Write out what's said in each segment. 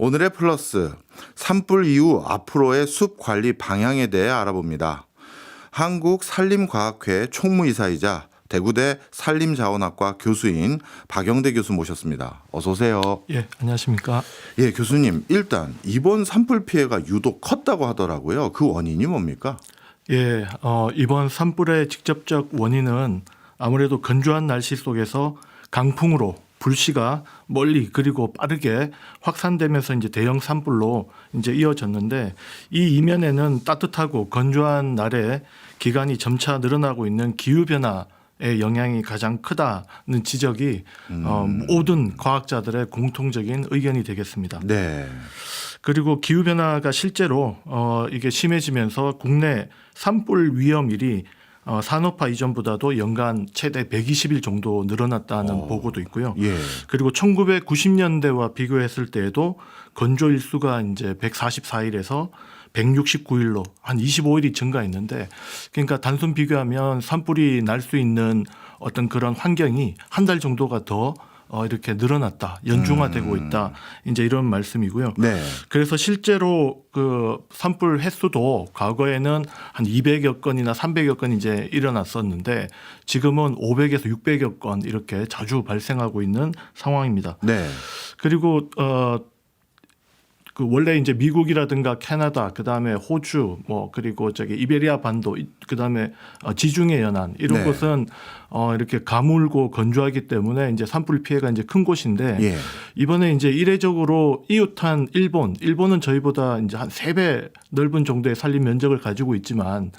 오늘의 플러스, 산불 이후 앞으로의 숲 관리 방향에 대해 알아봅니다. 한국산림과학회 총무이사이자 대구대 산림자원학과 교수인 박영대 교수 모셨습니다. 어서 오세요. 예, 안녕하십니까. 예, 교수님, 일단 이번 산불 피해가 유독 컸다고 하더라고요. 그 원인이 뭡니까? 예, 이번 산불의 직접적 원인은 아무래도 건조한 날씨 속에서 강풍으로 불씨가 멀리 그리고 빠르게 확산되면서 이제 대형 산불로 이제 이어졌는데, 이 이면에는 따뜻하고 건조한 날에 기간이 점차 늘어나고 있는 기후 변화의 영향이 가장 크다는 지적이 모든 과학자들의 공통적인 의견이 되겠습니다. 네. 그리고 기후 변화가 실제로 이게 심해지면서 국내 산불 위험일이 산업화 이전보다도 연간 최대 120일 정도 늘어났다는 보고도 있고요. 예. 그리고 1990년대와 비교했을 때에도 건조 일수가 이제 144일에서 169일로 한 25일이 증가했는데, 그러니까 단순 비교하면 산불이 날 수 있는 어떤 그런 환경이 한 달 정도가 더 이렇게 늘어났다, 연중화되고 있다, 이제 이런 말씀이고요. 네. 그래서 실제로 그 산불 횟수도 과거에는 한 200여 건이나 300여 건 이제 일어났었는데, 지금은 500에서 600여 건 이렇게 자주 발생하고 있는 상황입니다. 네. 그리고 그 원래 이제 미국이라든가 캐나다, 그 다음에 호주, 그리고 저기 이베리아 반도, 그 다음에 지중해 연안 이런 네. 곳은 이렇게 가물고 건조하기 때문에 이제 산불 피해가 이제 큰 곳인데, 예. 이번에 이제 이례적으로 이웃한 일본은 저희보다 이제 한 3배 넓은 정도의 산림 면적을 가지고 있지만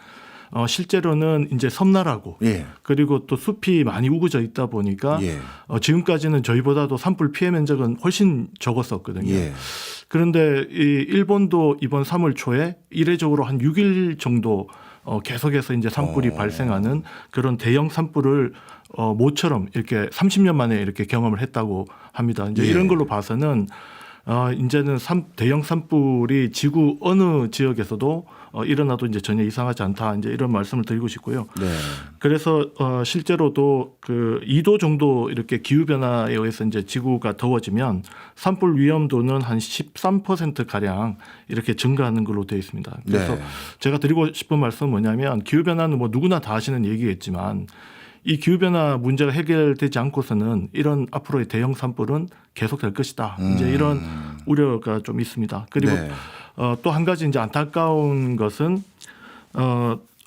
실제로는 이제 섬나라고, 예. 그리고 또 숲이 많이 우거져 있다 보니까 예. 지금까지는 저희보다도 산불 피해 면적은 훨씬 적었었거든요. 예. 그런데 이 일본도 이번 3월 초에 이례적으로 한 6일 정도 계속해서 이제 산불이 발생하는 그런 대형 산불을 모처럼 이렇게 30년 만에 이렇게 경험을 했다고 합니다. 이제 예. 이런 걸로 봐서는 이제는 대형 산불이 지구 어느 지역에서도 일어나도 이제 전혀 이상하지 않다, 이제 이런 말씀을 드리고 싶고요. 네. 그래서 실제로도 그 2도 정도 이렇게 기후 변화에 의해서 이제 지구가 더워지면 산불 위험도는 한 13% 가량 이렇게 증가하는 걸로 되어 있습니다. 그래서 네. 제가 드리고 싶은 말씀은 뭐냐면, 기후 변화는 뭐 누구나 다 아시는 얘기겠지만 이 기후 변화 문제가 해결되지 않고서는 이런 앞으로의 대형 산불은 계속될 것이다, 이제 이런 우려가 좀 있습니다. 그리고 네. 또 한 가지 이제 안타까운 것은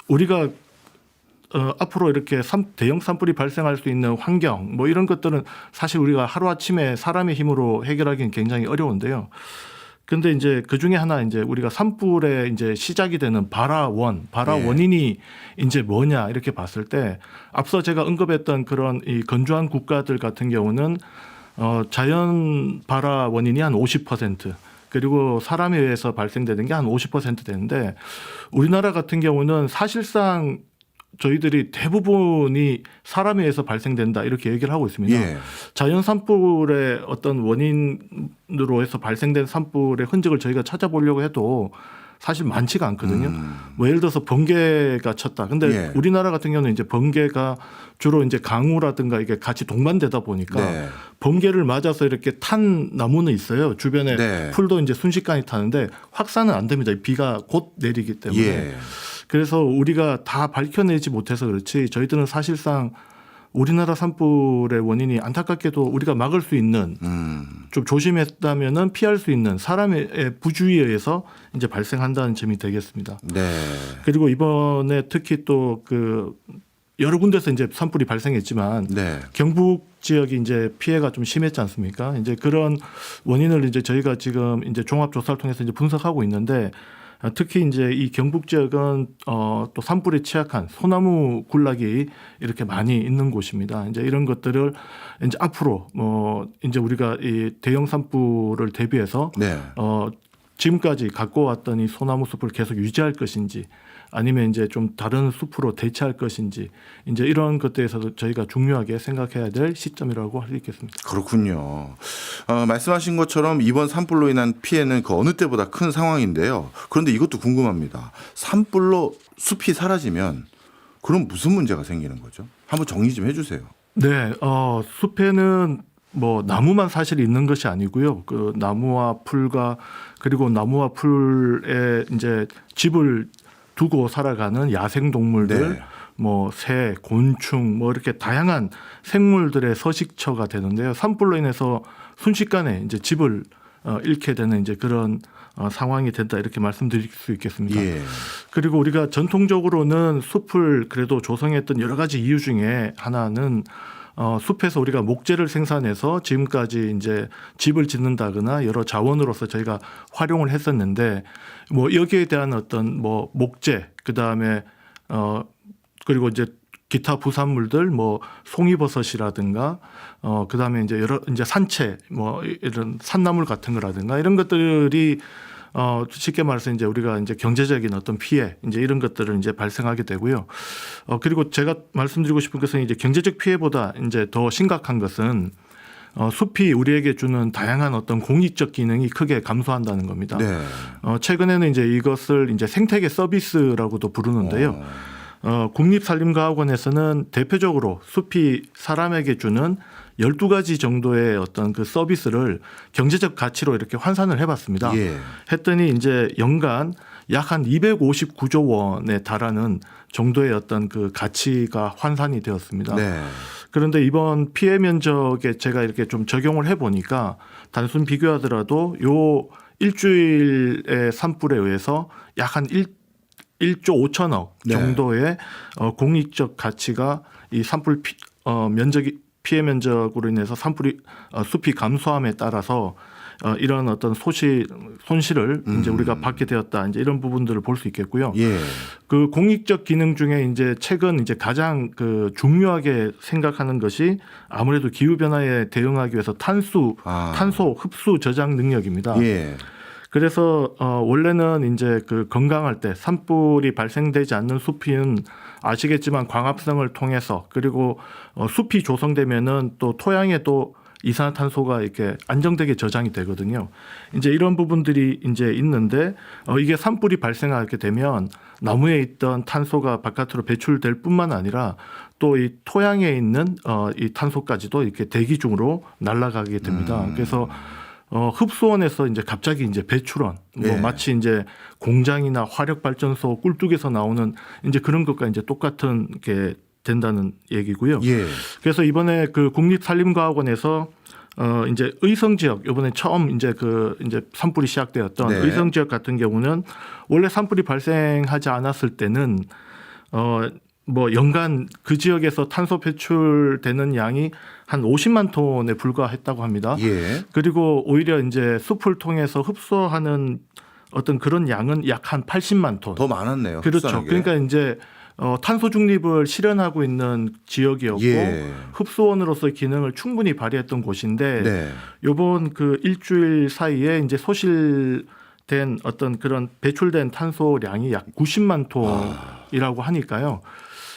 우리가 앞으로 이렇게 대형 산불이 발생할 수 있는 환경, 뭐 이런 것들은 사실 우리가 하루아침에 사람의 힘으로 해결하기는 굉장히 어려운데요. 근데 이제 그 중에 하나, 이제 우리가 산불의 이제 시작이 되는 발화 예. 원인이 이제 뭐냐 이렇게 봤을 때, 앞서 제가 언급했던 그런 이 건조한 국가들 같은 경우는 자연 발화 원인이 한 50%, 그리고 사람에 의해서 발생되는 게 한 50% 되는데, 우리나라 같은 경우는 사실상 저희들이 대부분이 사람에 의해서 발생된다 이렇게 얘기를 하고 있습니다. 예. 자연 산불의 어떤 원인으로 해서 발생된 산불의 흔적을 저희가 찾아보려고 해도 사실 많지가 않거든요. 뭐 예를 들어서 번개가 쳤다. 근데 예. 우리나라 같은 경우는 이제 번개가 주로 이제 강우라든가 이게 같이 동반되다 보니까 네. 번개를 맞아서 이렇게 탄 나무는 있어요. 주변에 네. 풀도 이제 순식간에 타는데 확산은 안 됩니다. 비가 곧 내리기 때문에. 예. 그래서 우리가 다 밝혀내지 못해서 그렇지, 저희들은 사실상 우리나라 산불의 원인이 안타깝게도 우리가 막을 수 있는, 좀 조심했다면은 피할 수 있는 사람의 부주의에 의해서 이제 발생한다는 점이 되겠습니다. 네. 그리고 이번에 특히 또 그 여러 군데서 이제 산불이 발생했지만 네. 경북 지역이 이제 피해가 좀 심했지 않습니까? 이제 그런 원인을 이제 저희가 지금 이제 종합 조사를 통해서 이제 분석하고 있는데, 특히 이제 이 경북 지역은 또 산불에 취약한 소나무 군락이 이렇게 많이 있는 곳입니다. 이제 이런 것들을 이제 앞으로 이제 우리가 이 대형 산불을 대비해서 네. 지금까지 갖고 왔던 이 소나무 숲을 계속 유지할 것인지, 아니면 이제 좀 다른 숲으로 대체할 것인지, 이제 이런 것들에 대해서도 저희가 중요하게 생각해야 될 시점이라고 할 수 있겠습니다. 그렇군요. 말씀하신 것처럼 이번 산불로 인한 피해는 그 어느 때보다 큰 상황인데요. 그런데 이것도 궁금합니다. 산불로 숲이 사라지면 그럼 무슨 문제가 생기는 거죠? 한번 정리 좀 해주세요. 네, 숲에는 뭐 나무만 사실 있는 것이 아니고요. 그 나무와 풀과 그리고 나무와 풀에 이제 집을 두고 살아가는 야생 동물들, 네. 뭐 새, 곤충, 뭐 이렇게 다양한 생물들의 서식처가 되는데요. 산불로 인해서 순식간에 이제 집을 잃게 되는 이제 그런 상황이 된다 이렇게 말씀드릴 수 있겠습니다. 예. 그리고 우리가 전통적으로는 숲을 그래도 조성했던 여러 가지 이유 중에 하나는 숲에서 우리가 목재를 생산해서 지금까지 이제 집을 짓는다거나 여러 자원으로서 저희가 활용을 했었는데 뭐 여기에 대한 어떤 뭐 목재 그다음에 그리고 이제 기타 부산물들 뭐 송이버섯이라든가 그다음에 이제 여러 이제 산채 뭐 이런 산나물 같은 거라든가 이런 것들이 쉽게 말해서 이제 우리가 이제 경제적인 어떤 피해 이제 이런 것들을 이제 발생하게 되고요. 그리고 제가 말씀드리고 싶은 것은 이제 경제적 피해보다 이제 더 심각한 것은 숲이 우리에게 주는 다양한 어떤 공익적 기능이 크게 감소한다는 겁니다. 네. 최근에는 이제 이것을 이제 생태계 서비스라고도 부르는데요. 국립산림과학원에서는 대표적으로 숲이 사람에게 주는 12가지 정도의 어떤 그 서비스를 경제적 가치로 이렇게 환산을 해봤습니다. 예. 했더니 이제 연간 약 한 259조 원에 달하는 정도의 어떤 그 가치가 환산이 되었습니다. 네. 그런데 이번 피해 면적에 제가 이렇게 좀 적용을 해보니까 단순 비교하더라도 요 일주일의 산불에 의해서 약 한 1조 5천억 네. 정도의 공익적 가치가 이 산불 면적이 피해 면적으로 인해서 산불이 숲이 감소함에 따라서 이런 어떤 손실을 이제 우리가 받게 되었다. 이제 이런 부분들을 볼 수 있겠고요. 예. 그 공익적 기능 중에 이제 최근 이제 가장 그 중요하게 생각하는 것이 아무래도 기후 변화에 대응하기 위해서 탄소 흡수 저장 능력입니다. 예. 그래서 원래는 이제 그 건강할 때 산불이 발생되지 않는 숲은 아시겠지만 광합성을 통해서 그리고 숲이 조성되면은 또 토양에 또 이산화탄소가 이렇게 안정되게 저장이 되거든요. 이제 이런 부분들이 이제 있는데 이게 산불이 발생하게 되면 나무에 있던 탄소가 바깥으로 배출될 뿐만 아니라 또 이 토양에 있는 이 탄소까지도 이렇게 대기 중으로 날아가게 됩니다. 그래서 흡수원에서 이제 갑자기 이제 배출원, 뭐 예. 마치 이제 공장이나 화력 발전소 꿀뚝에서 나오는 이제 그런 것과 이제 똑같은 게 된다는 얘기고요. 예. 그래서 이번에 그 국립산림과학원에서 이제 의성 지역 이번에 처음 이제 그 이제 산불이 시작되었던 네. 의성 지역 같은 경우는 원래 산불이 발생하지 않았을 때는 뭐 연간 그 지역에서 탄소 배출되는 양이 한 50만 톤에 불과했다고 합니다. 예. 그리고 오히려 이제 숲을 통해서 흡수하는 어떤 그런 양은 약 한 80만 톤. 더 많았네요. 그렇죠. 흡수하는 게. 그러니까 이제 탄소 중립을 실현하고 있는 지역이었고 예. 흡수원으로서의 기능을 충분히 발휘했던 곳인데 네. 이번 그 일주일 사이에 이제 소실된 어떤 그런 배출된 탄소량이 약 90만 톤이라고 하니까요.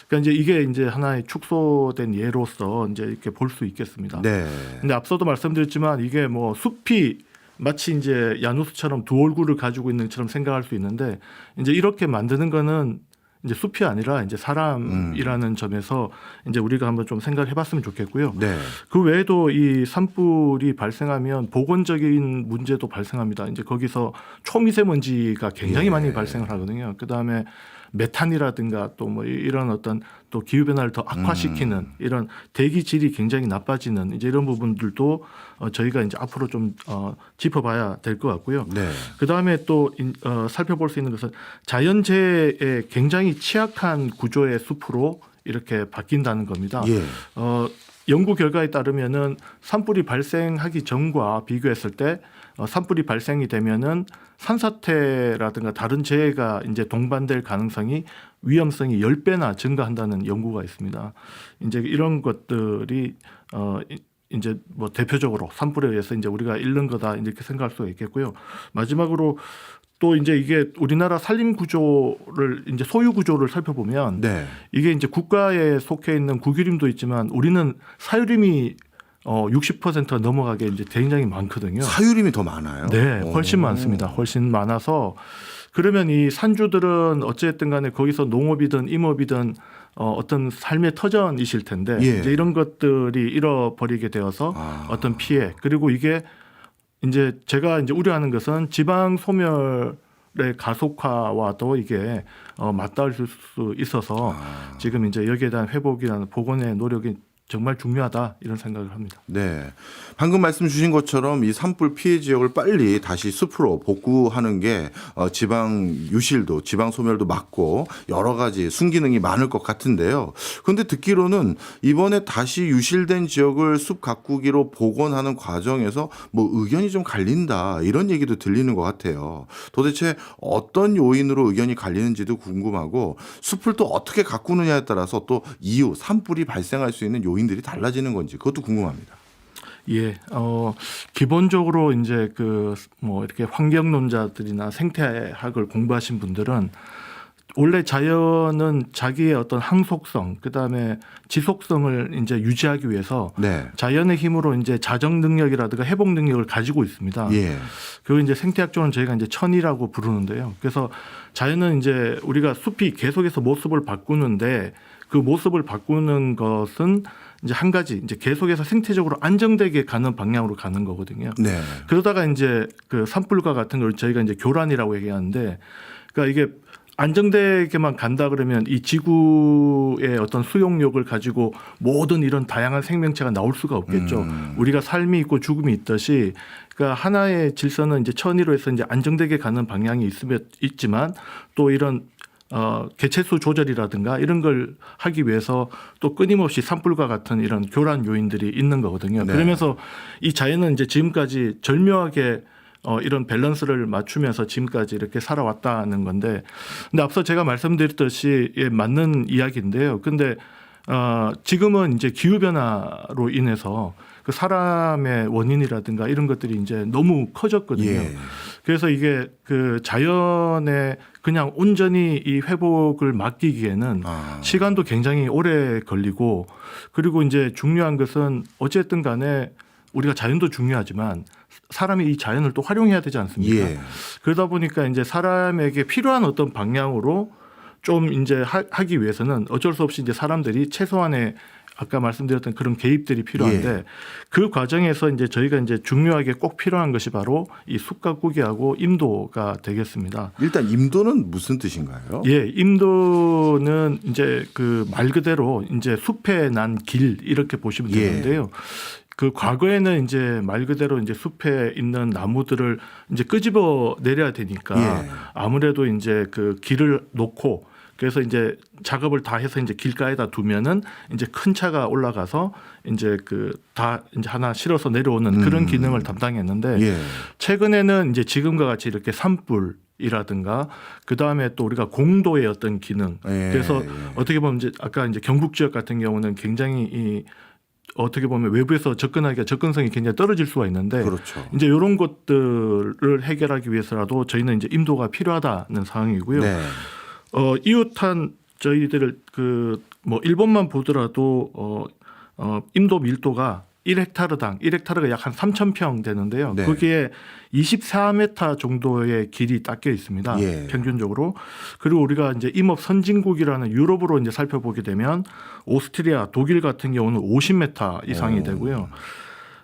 그러니까 이제 이게 이제 하나의 축소된 예로서 이제 이렇게 볼 수 있겠습니다. 네. 근데 앞서도 말씀드렸지만 이게 뭐 숲이 마치 이제 야누스처럼 두 얼굴을 가지고 있는 것처럼 생각할 수 있는데 이제 이렇게 만드는 거는 이제 숲이 아니라 이제 사람이라는 점에서 이제 우리가 한번 좀 생각을 해봤으면 좋겠고요. 네. 그 외에도 이 산불이 발생하면 보건적인 문제도 발생합니다. 이제 거기서 초미세먼지가 굉장히 예. 많이 발생을 하거든요. 그 다음에 메탄이라든가 또 뭐 이런 어떤 또 기후 변화를 더 악화시키는 이런 대기 질이 굉장히 나빠지는 이제 이런 부분들도 저희가 이제 앞으로 좀 짚어봐야 될 것 같고요. 네. 그 다음에 또 살펴볼 수 있는 것은 자연재해에 굉장히 취약한 구조의 숲으로 이렇게 바뀐다는 겁니다. 예. 연구 결과에 따르면은 산불이 발생하기 전과 비교했을 때 산불이 발생이 되면은 산사태라든가 다른 재해가 이제 동반될 가능성이 위험성이 10배나 증가한다는 연구가 있습니다. 이제 이런 것들이 이제 뭐 대표적으로 산불에 의해서 이제 우리가 잃는 거다 이렇게 생각할 수가 있겠고요. 마지막으로 또 이제 이게 우리나라 산림 구조를 이제 소유 구조를 살펴보면 네. 이게 이제 국가에 속해 있는 국유림도 있지만 우리는 사유림이 60%가 넘어가게 이제 굉장히 많거든요. 사유림이 더 많아요. 네, 훨씬 오. 많습니다. 훨씬 많아서 그러면 이 산주들은 어쨌든 간에 거기서 농업이든 임업이든 어떤 삶의 터전이실 텐데 예. 이제 이런 것들이 잃어버리게 되어서 어떤 피해 그리고 이게 이제 제가 이제 우려하는 것은 지방 소멸의 가속화와도 이게 맞닿을 수 있어서 지금 이제 여기에 대한 회복이나 복원의 노력이 정말 중요하다 이런 생각을 합니다. 네. 방금 말씀 주신 것처럼 이 산불 피해 지역을 빨리 다시 숲으로 복구하는 게 지방 유실도 지방 소멸도 막고 여러 가지 순기능이 많을 것 같은데요. 그런데 듣기로는 이번에 다시 유실된 지역을 숲 가꾸기로 복원하는 과정에서 뭐 의견이 좀 갈린다 이런 얘기도 들리는 것 같아요. 도대체 어떤 요인으로 의견이 갈리는지도 궁금하고 숲을 또 어떻게 가꾸느냐에 따라서 또 이후 산불이 발생할 수 있는 요인들이 달라지는 건지 그것도 궁금합니다. 예, 기본적으로 이제 그 뭐 이렇게 환경론자들이나 생태학을 공부하신 분들은 원래 자연은 자기의 어떤 항속성, 그 다음에 지속성을 이제 유지하기 위해서 네. 자연의 힘으로 이제 자정 능력이라든가 회복 능력을 가지고 있습니다. 예. 그걸 이제 생태학적으로는 저희가 이제 천이라고 부르는데요. 그래서 자연은 이제 우리가 숲이 계속해서 모습을 바꾸는데 그 모습을 바꾸는 것은 이제 한 가지 이제 계속해서 생태적으로 안정되게 가는 방향으로 가는 거거든요. 네. 그러다가 이제 그 산불과 같은 걸 저희가 이제 교란이라고 얘기하는데 그러니까 이게 안정되게만 간다 그러면 이 지구의 어떤 수용력을 가지고 모든 이런 다양한 생명체가 나올 수가 없겠죠. 우리가 삶이 있고 죽음이 있듯이 그러니까 하나의 질서는 이제 천이로 해서 이제 안정되게 가는 방향이 있지만 또 이런 개체수 조절이라든가 이런 걸 하기 위해서 또 끊임없이 산불과 같은 이런 교란 요인들이 있는 거거든요. 네. 그러면서 이 자연은 이제 지금까지 절묘하게 이런 밸런스를 맞추면서 지금까지 이렇게 살아왔다는 건데, 근데 앞서 제가 말씀드렸듯이 예, 맞는 이야기인데요. 근데 지금은 이제 기후 변화로 인해서 그 사람의 원인이라든가 이런 것들이 이제 너무 커졌거든요. 예. 그래서 이게 그 자연에 그냥 온전히 이 회복을 맡기기에는 시간도 굉장히 오래 걸리고 그리고 이제 중요한 것은 어쨌든 간에 우리가 자연도 중요하지만 사람이 이 자연을 또 활용해야 되지 않습니까? 예. 그러다 보니까 이제 사람에게 필요한 어떤 방향으로 좀 이제 하기 위해서는 어쩔 수 없이 이제 사람들이 최소한의 아까 말씀드렸던 그런 개입들이 필요한데 예. 그 과정에서 이제 저희가 이제 중요하게 꼭 필요한 것이 바로 이 숲 가꾸기하고 임도가 되겠습니다. 일단 임도는 무슨 뜻인가요? 예, 임도는 이제 그 말 그대로 이제 숲에 난 길 이렇게 보시면 예. 되는데요. 그 과거에는 이제 말 그대로 이제 숲에 있는 나무들을 이제 끄집어 내려야 되니까 예. 아무래도 이제 그 길을 놓고 그래서 이제 작업을 다 해서 이제 길가에다 두면은 이제 큰 차가 올라가서 이제 그 다 이제 하나 실어서 내려오는 그런 기능을 담당했는데 예. 최근에는 이제 지금과 같이 이렇게 산불이라든가 그 다음에 또 우리가 공도의 어떤 기능 예. 그래서 예. 어떻게 보면 이제 아까 이제 경북 지역 같은 경우는 굉장히 이 어떻게 보면 외부에서 접근하기가 접근성이 굉장히 떨어질 수가 있는데 그렇죠. 이제 이런 것들을 해결하기 위해서라도 저희는 이제 임도가 필요하다는 상황이고요. 네. 이웃한 저희들 그 뭐 일본만 보더라도 임도 밀도가 1헥타르가 약 한 3,000평 되는데요. 네. 거기에 24m 정도의 길이 닦여 있습니다. 예. 평균적으로. 그리고 우리가 이제 임업 선진국이라는 유럽으로 이제 살펴보게 되면 오스트리아, 독일 같은 경우는 50m 이상이 되고요.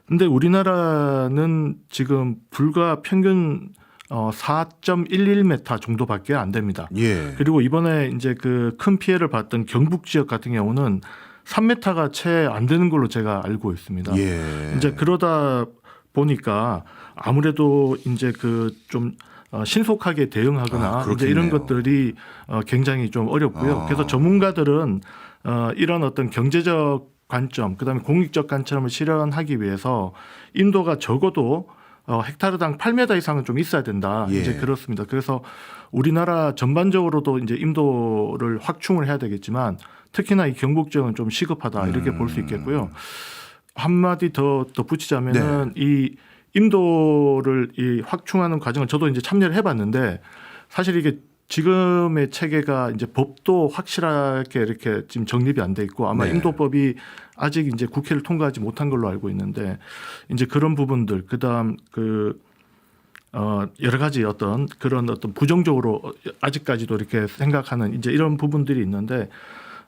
근데 우리나라는 지금 불과 평균 4.11m 정도밖에 안 됩니다. 예. 그리고 이번에 이제 그 큰 피해를 봤던 경북 지역 같은 경우는 3m가 채 안 되는 걸로 제가 알고 있습니다. 예. 이제 그러다 보니까 아무래도 이제 그 좀 신속하게 대응하거나 이제 이런 것들이 굉장히 좀 어렵고요. 그래서 전문가들은 이런 어떤 경제적 관점, 그다음에 공익적 관점을 실현하기 위해서 임도가 적어도 헥타르당 8m 이상은 좀 있어야 된다. 예. 이제 그렇습니다. 그래서 우리나라 전반적으로도 이제 임도를 확충을 해야 되겠지만 특히나 이 경북 지역은 좀 시급하다 이렇게 볼 수 있겠고요. 한마디 더 덧붙이자면은 이 임도를 이 확충하는 과정을 저도 이제 참여를 해봤는데 사실 이게 지금의 체계가 이제 법도 확실하게 이렇게 지금 정립이 안 돼 있고 아마 네. 임도법이 아직 이제 국회를 통과하지 못한 걸로 알고 있는데 이제 그런 부분들 그다음 여러 가지 어떤 그런 어떤 부정적으로 아직까지도 이렇게 생각하는 이제 이런 부분들이 있는데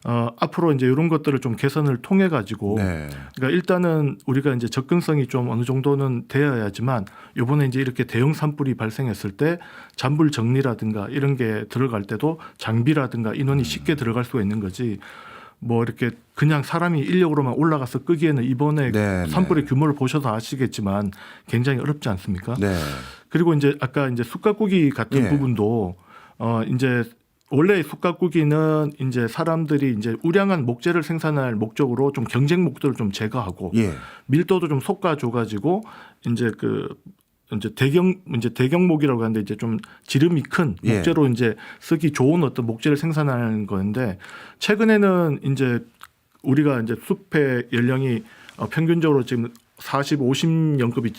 앞으로 이제 이런 것들을 좀 개선을 통해 가지고 네. 그러니까 일단은 우리가 이제 접근성이 좀 어느 정도는 되어야지만 이번에 이제 이렇게 대형 산불이 발생했을 때 잔불 정리라든가 이런 게 들어갈 때도 장비라든가 인원이 쉽게 들어갈 수가 있는 거지. 뭐 이렇게 그냥 사람이 인력으로만 올라가서 끄기에는 이번에 네, 산불의 규모를 보셔서 아시겠지만 굉장히 어렵지 않습니까? 네. 그리고 이제 아까 이제 숯가꾸기 같은 예. 부분도 이제 원래 숯가꾸기는 이제 사람들이 이제 우량한 목재를 생산할 목적으로 좀 경쟁 목들을 좀 제거하고 예. 밀도도 좀 솎아 가지고 이제 이제 대경목이라고 하는데 이제 좀 지름이 큰 예. 목재로 이제 쓰기 좋은 어떤 목재를 생산하는 건데 최근에는 이제 우리가 이제 숲의 연령이 평균적으로 지금 50년급이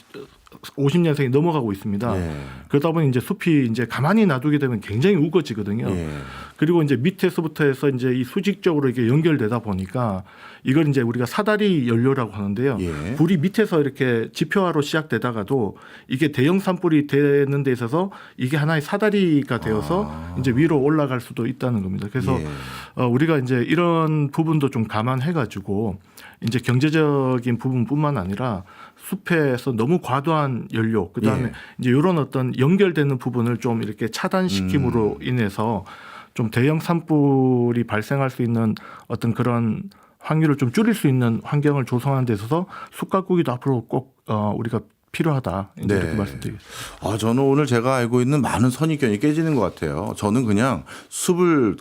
50년생이 넘어가고 있습니다. 예. 그러다 보니 이제 숲이 이제 가만히 놔두게 되면 굉장히 우거지거든요. 예. 그리고 이제 밑에서부터 해서 이제 이 수직적으로 이게 연결되다 보니까 이걸 이제 우리가 사다리 연료라고 하는데요. 예. 불이 밑에서 이렇게 지표화로 시작되다가도 이게 대형 산불이 되는 데 있어서 이게 하나의 사다리가 되어서 이제 위로 올라갈 수도 있다는 겁니다. 그래서 예. 우리가 이제 이런 부분도 좀 감안해 가지고 이제 경제적인 부분뿐만 아니라 숲에서 너무 과도한 연료, 그다음에 예. 이제 이런 어떤 연결되는 부분을 좀 이렇게 차단시킴으로 인해서 좀 대형 산불이 발생할 수 있는 어떤 그런 확률을 좀 줄일 수 있는 환경을 조성하는 데 있어서 숲가꾸기도 앞으로 꼭 우리가 필요하다. 이제 네. 이렇게 말씀드리겠습니다. 저는 오늘 제가 알고 있는 많은 선입견이 깨지는 것 같아요. 저는 그냥 숲을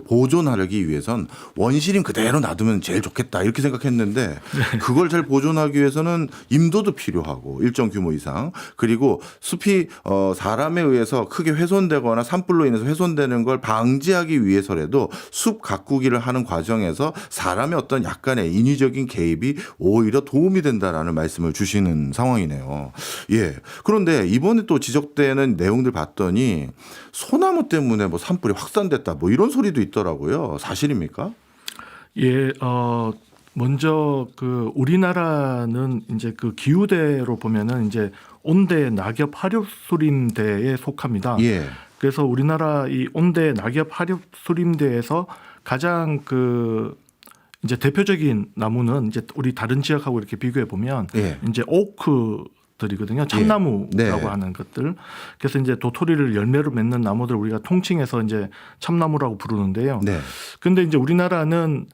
보존하기 위해선 원시림 그대로 놔두면 제일 좋겠다 이렇게 생각했는데 그걸 잘 보존하기 위해서는 임도도 필요하고 일정 규모 이상 그리고 숲이 사람에 의해서 크게 훼손되거나 산불로 인해서 훼손되는 걸 방지하기 위해서라도 숲 가꾸기를 하는 과정에서 사람의 어떤 약간의 인위적인 개입이 오히려 도움이 된다라는 말씀을 주시는 상황이네요. 예. 그런데 이번에 또 지적되는 내용들 봤더니 소나무 때문에 뭐 산불이 확산됐다 뭐 이런 소리도 있더라고요. 사실입니까? 예, 먼저 우리나라는 이제 기후대로 보면은 이제 온대 낙엽 하류수림대에 속합니다. 예. 그래서 우리나라 이 온대 낙엽 하류수림대에서 가장 이제 대표적인 나무는 이제 우리 다른 지역하고 이렇게 비교해 보면 예. 이제 오크들이거든요. 참나무라고 네. 하는 것들. 그래서 이제 도토리를 열매로 맺는 나무들 우리가 통칭해서 이제 참나무라고 부르는데요. 네. 근데 이제 우리나라는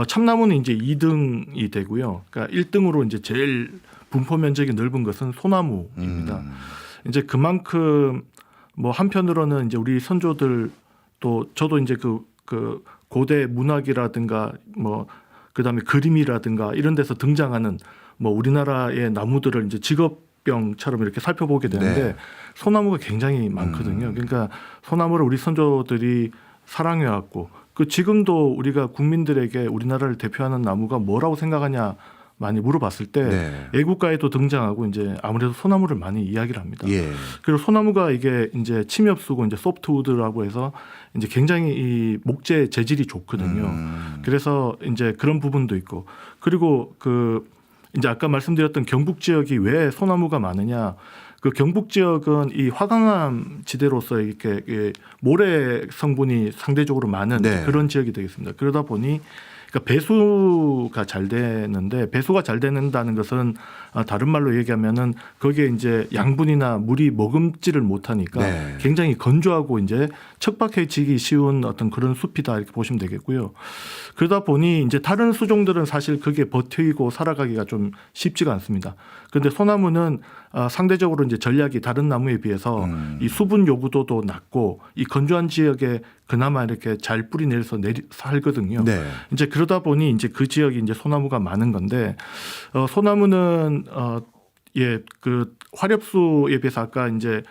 참나무는 이제 2등이 되고요. 그러니까 1등으로 이제 제일 분포 면적이 넓은 것은 소나무입니다. 이제 그만큼 뭐 한편으로는 이제 우리 선조들 또 저도 이제 그 고대 문학이라든가 뭐 그다음에 그림이라든가 이런 데서 등장하는 뭐 우리나라의 나무들을 이제 직업병처럼 이렇게 살펴보게 되는데 네. 소나무가 굉장히 많거든요. 그러니까 소나무를 우리 선조들이 사랑해왔고 지금도 우리가 국민들에게 우리나라를 대표하는 나무가 뭐라고 생각하냐 많이 물어봤을 때 네. 애국가에도 등장하고 이제 아무래도 소나무를 많이 이야기를 합니다. 예. 그리고 소나무가 이게 이제 침이 없고 이제 소프트우드라고 해서 이제 굉장히 이 목재 재질이 좋거든요. 그래서 이제 그런 부분도 있고 그리고 이제 아까 말씀드렸던 경북 지역이 왜 소나무가 많으냐? 경북 지역은 이 화강암 지대로서 이렇게 모래 성분이 상대적으로 많은 네. 그런 지역이 되겠습니다. 그러다 보니 그러니까 배수가 잘 되는데 배수가 잘 되는다는 것은 다른 말로 얘기하면은 거기에 이제 양분이나 물이 머금지를 못하니까 네. 굉장히 건조하고 이제 척박해지기 쉬운 어떤 그런 숲이다 이렇게 보시면 되겠고요. 그러다 보니 이제 다른 수종들은 사실 그게 버티고 살아가기가 좀 쉽지가 않습니다. 그런데 소나무는 상대적으로 이제 전략이 다른 나무에 비해서 이 수분 요구도도 낮고 이 건조한 지역에 그나마 이렇게 잘 뿌리 내려서 살거든요. 네. 이제 그러다 보니 이제 그 지역이 이제 소나무가 많은 건데 소나무는 화렵수에 비해서 아까 이제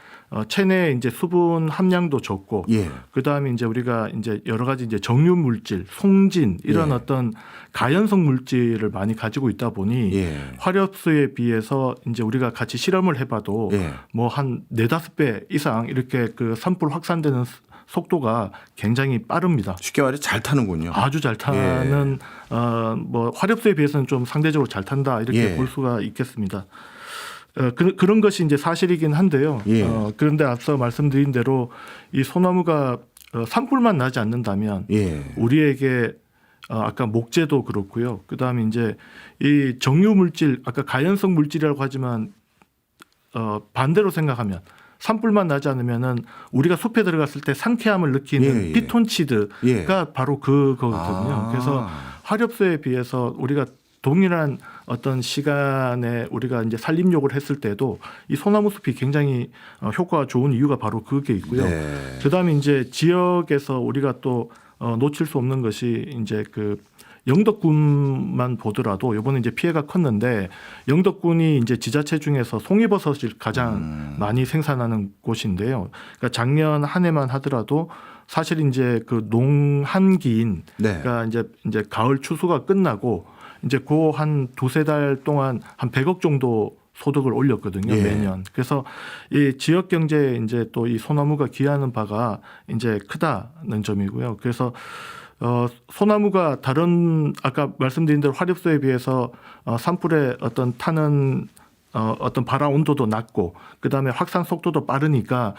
체내 이제 수분 함량도 적고 예. 그다음에 이제 우리가 이제 여러 가지 이제 정유 물질, 송진 이런 예. 어떤 가연성 물질을 많이 가지고 있다 보니 예. 화렵수에 비해서 이제 우리가 같이 실험을 해봐도 예. 뭐 한 4-5배 이상 이렇게 산불 확산되는 속도가 굉장히 빠릅니다. 쉽게 말해 잘 타는군요. 아주 잘 타는 뭐 화렵수에 비해서는 좀 상대적으로 잘 탄다 이렇게 예. 볼 수가 있겠습니다. 그런 것이 이제 사실이긴 한데요. 예. 그런데 앞서 말씀드린 대로 이 소나무가 산불만 나지 않는다면 예. 우리에게 아까 목재도 그렇고요. 그다음에 이제 이 정유 물질 아까 가연성 물질이라고 하지만 반대로 생각하면 산불만 나지 않으면은 우리가 숲에 들어갔을 때 상쾌함을 느끼는 예. 피톤치드가 예. 바로 그거거든요. 그래서 화력소에 비해서 우리가 동일한 어떤 시간에 우리가 이제 산림욕을 했을 때도 이 소나무 숲이 굉장히 효과가 좋은 이유가 바로 그게 있고요. 네. 그다음에 이제 지역에서 우리가 또 놓칠 수 없는 것이 이제 그 영덕군만 보더라도 이번에 이제 피해가 컸는데 영덕군이 이제 지자체 중에서 송이버섯을 가장 많이 생산하는 곳인데요. 그러니까 작년 한 해만 하더라도 사실 이제 그 농한기인 네. 그러니까 이제 가을 추수가 끝나고 이제 그 한 두세 달 동안 한 100억 정도 소득을 올렸거든요. 예. 매년. 그래서 이 지역 경제에 이제 또 이 소나무가 기여하는 바가 이제 크다는 점이고요. 그래서 소나무가 다른 아까 말씀드린 대로 화력소에 비해서 산불의 어떤 타는 어떤 발화 온도도 낮고 그다음에 확산 속도도 빠르니까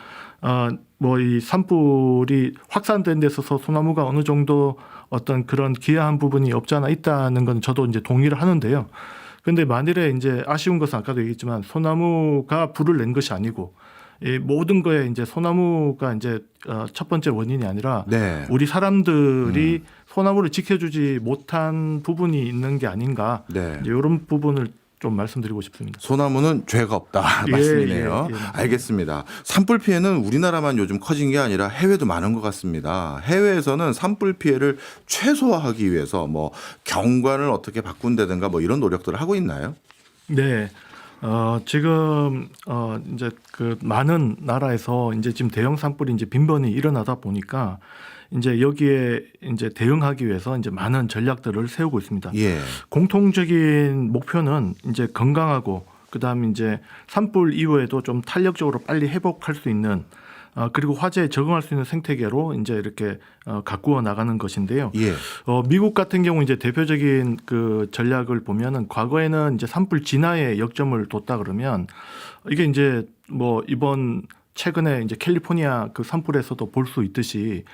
뭐 이 산불이 확산된 데 있어서 소나무가 어느 정도 어떤 그런 기여한 부분이 없지 않아 있다는 건 저도 이제 동의를 하는데요. 근데 만일에 이제 아쉬운 것은 아까도 얘기했지만 소나무가 불을 낸 것이 아니고 이 모든 거에 이제 소나무가 이제 첫 번째 원인이 아니라 네. 우리 사람들이 소나무를 지켜주지 못한 부분이 있는 게 아닌가 네. 이제 이런 부분을 좀 말씀드리고 싶습니다. 소나무는 죄가 없다 예, 말씀이네요. 예, 예. 알겠습니다. 산불 피해는 우리나라만 요즘 커진 게 아니라 해외도 많은 것 같습니다. 해외에서는 산불 피해를 최소화하기 위해서 뭐 경관을 어떻게 바꾼다든가 뭐 이런 노력들을 하고 있나요? 네. 지금 이제 그 많은 나라에서 이제 지금 대형 산불이 이제 빈번히 일어나다 보니까 이제 여기에 이제 대응하기 위해서 이제 많은 전략들을 세우고 있습니다. 예. 공통적인 목표는 이제 건강하고 그다음에 이제 산불 이후에도 좀 탄력적으로 빨리 회복할 수 있는 그리고 화재에 적응할 수 있는 생태계로 이제 이렇게 가꾸어 나가는 것인데요. 예. 미국 같은 경우 이제 대표적인 그 전략을 보면은 과거에는 이제 산불 진화에 역점을 뒀다 그러면 이게 이제 뭐 이번 최근에 이제 캘리포니아 그 산불에서도 볼 수 있듯이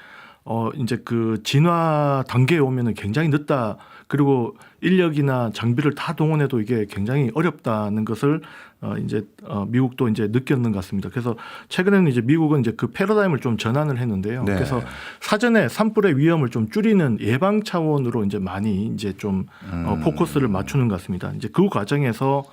이제 그 진화 단계에 오면은 굉장히 늦다. 그리고 인력이나 장비를 다 동원해도 이게 굉장히 어렵다는 것을 이제 미국도 이제 느꼈는 것 같습니다. 그래서 최근에는 이제 미국은 이제 그 패러다임을 좀 전환을 했는데요. 네. 그래서 사전에 산불의 위험을 좀 줄이는 예방 차원으로 이제 많이 이제 좀 포커스를 맞추는 것 같습니다. 이제 그 과정에서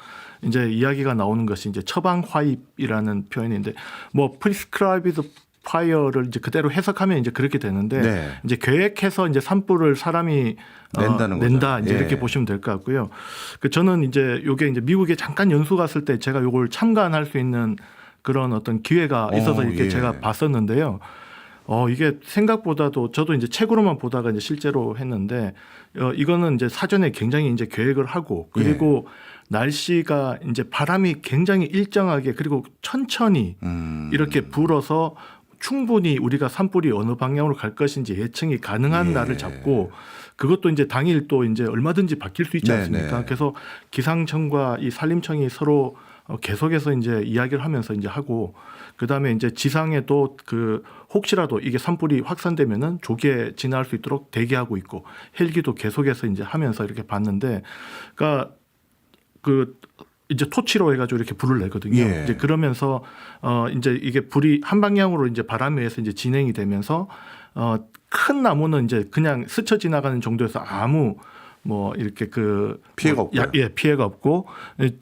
이제 이야기가 나오는 것이 이제 처방 화입이라는 표현인데 뭐 prescribed 파이어를 이제 그대로 해석하면 이제 그렇게 되는데 네. 이제 계획해서 이제 산불을 사람이 낸다는 낸다 거죠. 이제 예. 이렇게 보시면 될 것 같고요. 그 저는 이제 요게 이제 미국에 잠깐 연수 갔을 때 제가 요걸 참관할 수 있는 그런 어떤 기회가 있어서 이렇게 예. 제가 봤었는데요. 이게 생각보다도 저도 이제 책으로만 보다가 이제 실제로 했는데 이거는 이제 사전에 굉장히 이제 계획을 하고 그리고 날씨가 이제 바람이 굉장히 일정하게 그리고 천천히 이렇게 불어서 충분히 우리가 산불이 어느 방향으로 갈 것인지 예측이 가능한 예. 날을 잡고 그것도 이제 당일 또 이제 얼마든지 바뀔 수 있지 네, 않습니까? 네. 그래서 기상청과 이 산림청이 서로 계속해서 이제 이야기를 하면서 이제 하고 그다음에 이제 지상에도 그 혹시라도 이게 산불이 확산되면은 조기에 진화할 수 있도록 대기하고 있고 헬기도 계속해서 이제 하면서 이렇게 봤는데 그러니까 그 이제 토치로 해가지고 이렇게 불을 내거든요. 예. 이제 그러면서 이제 이게 불이 한 방향으로 이제 바람에 의해서 이제 진행이 되면서 큰 나무는 이제 그냥 스쳐 지나가는 정도에서 아무 뭐 이렇게 그 피해가 없고요. 예, 피해가 없고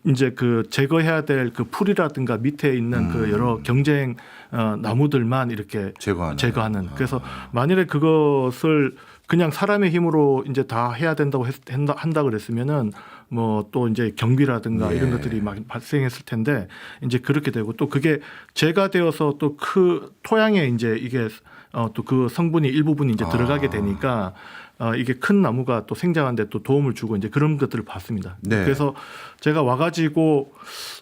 이제 그 제거해야 될 그 풀이라든가 밑에 있는 그 여러 경쟁 나무들만 이렇게 제거하는. 그래서 만일에 그것을 그냥 사람의 힘으로 이제 다 해야 된다고 한다 그랬으면은 뭐 또 이제 경비라든가 예. 이런 것들이 막 발생했을 텐데 이제 그렇게 되고 또 그게 재가 되어서 또 그 토양에 이제 이게 또 그 성분이 일부분이 이제 들어가게 되니까 이게 큰 나무가 또 생장하는데 또 도움을 주고 이제 그런 것들을 봤습니다. 네. 그래서 제가 와가지고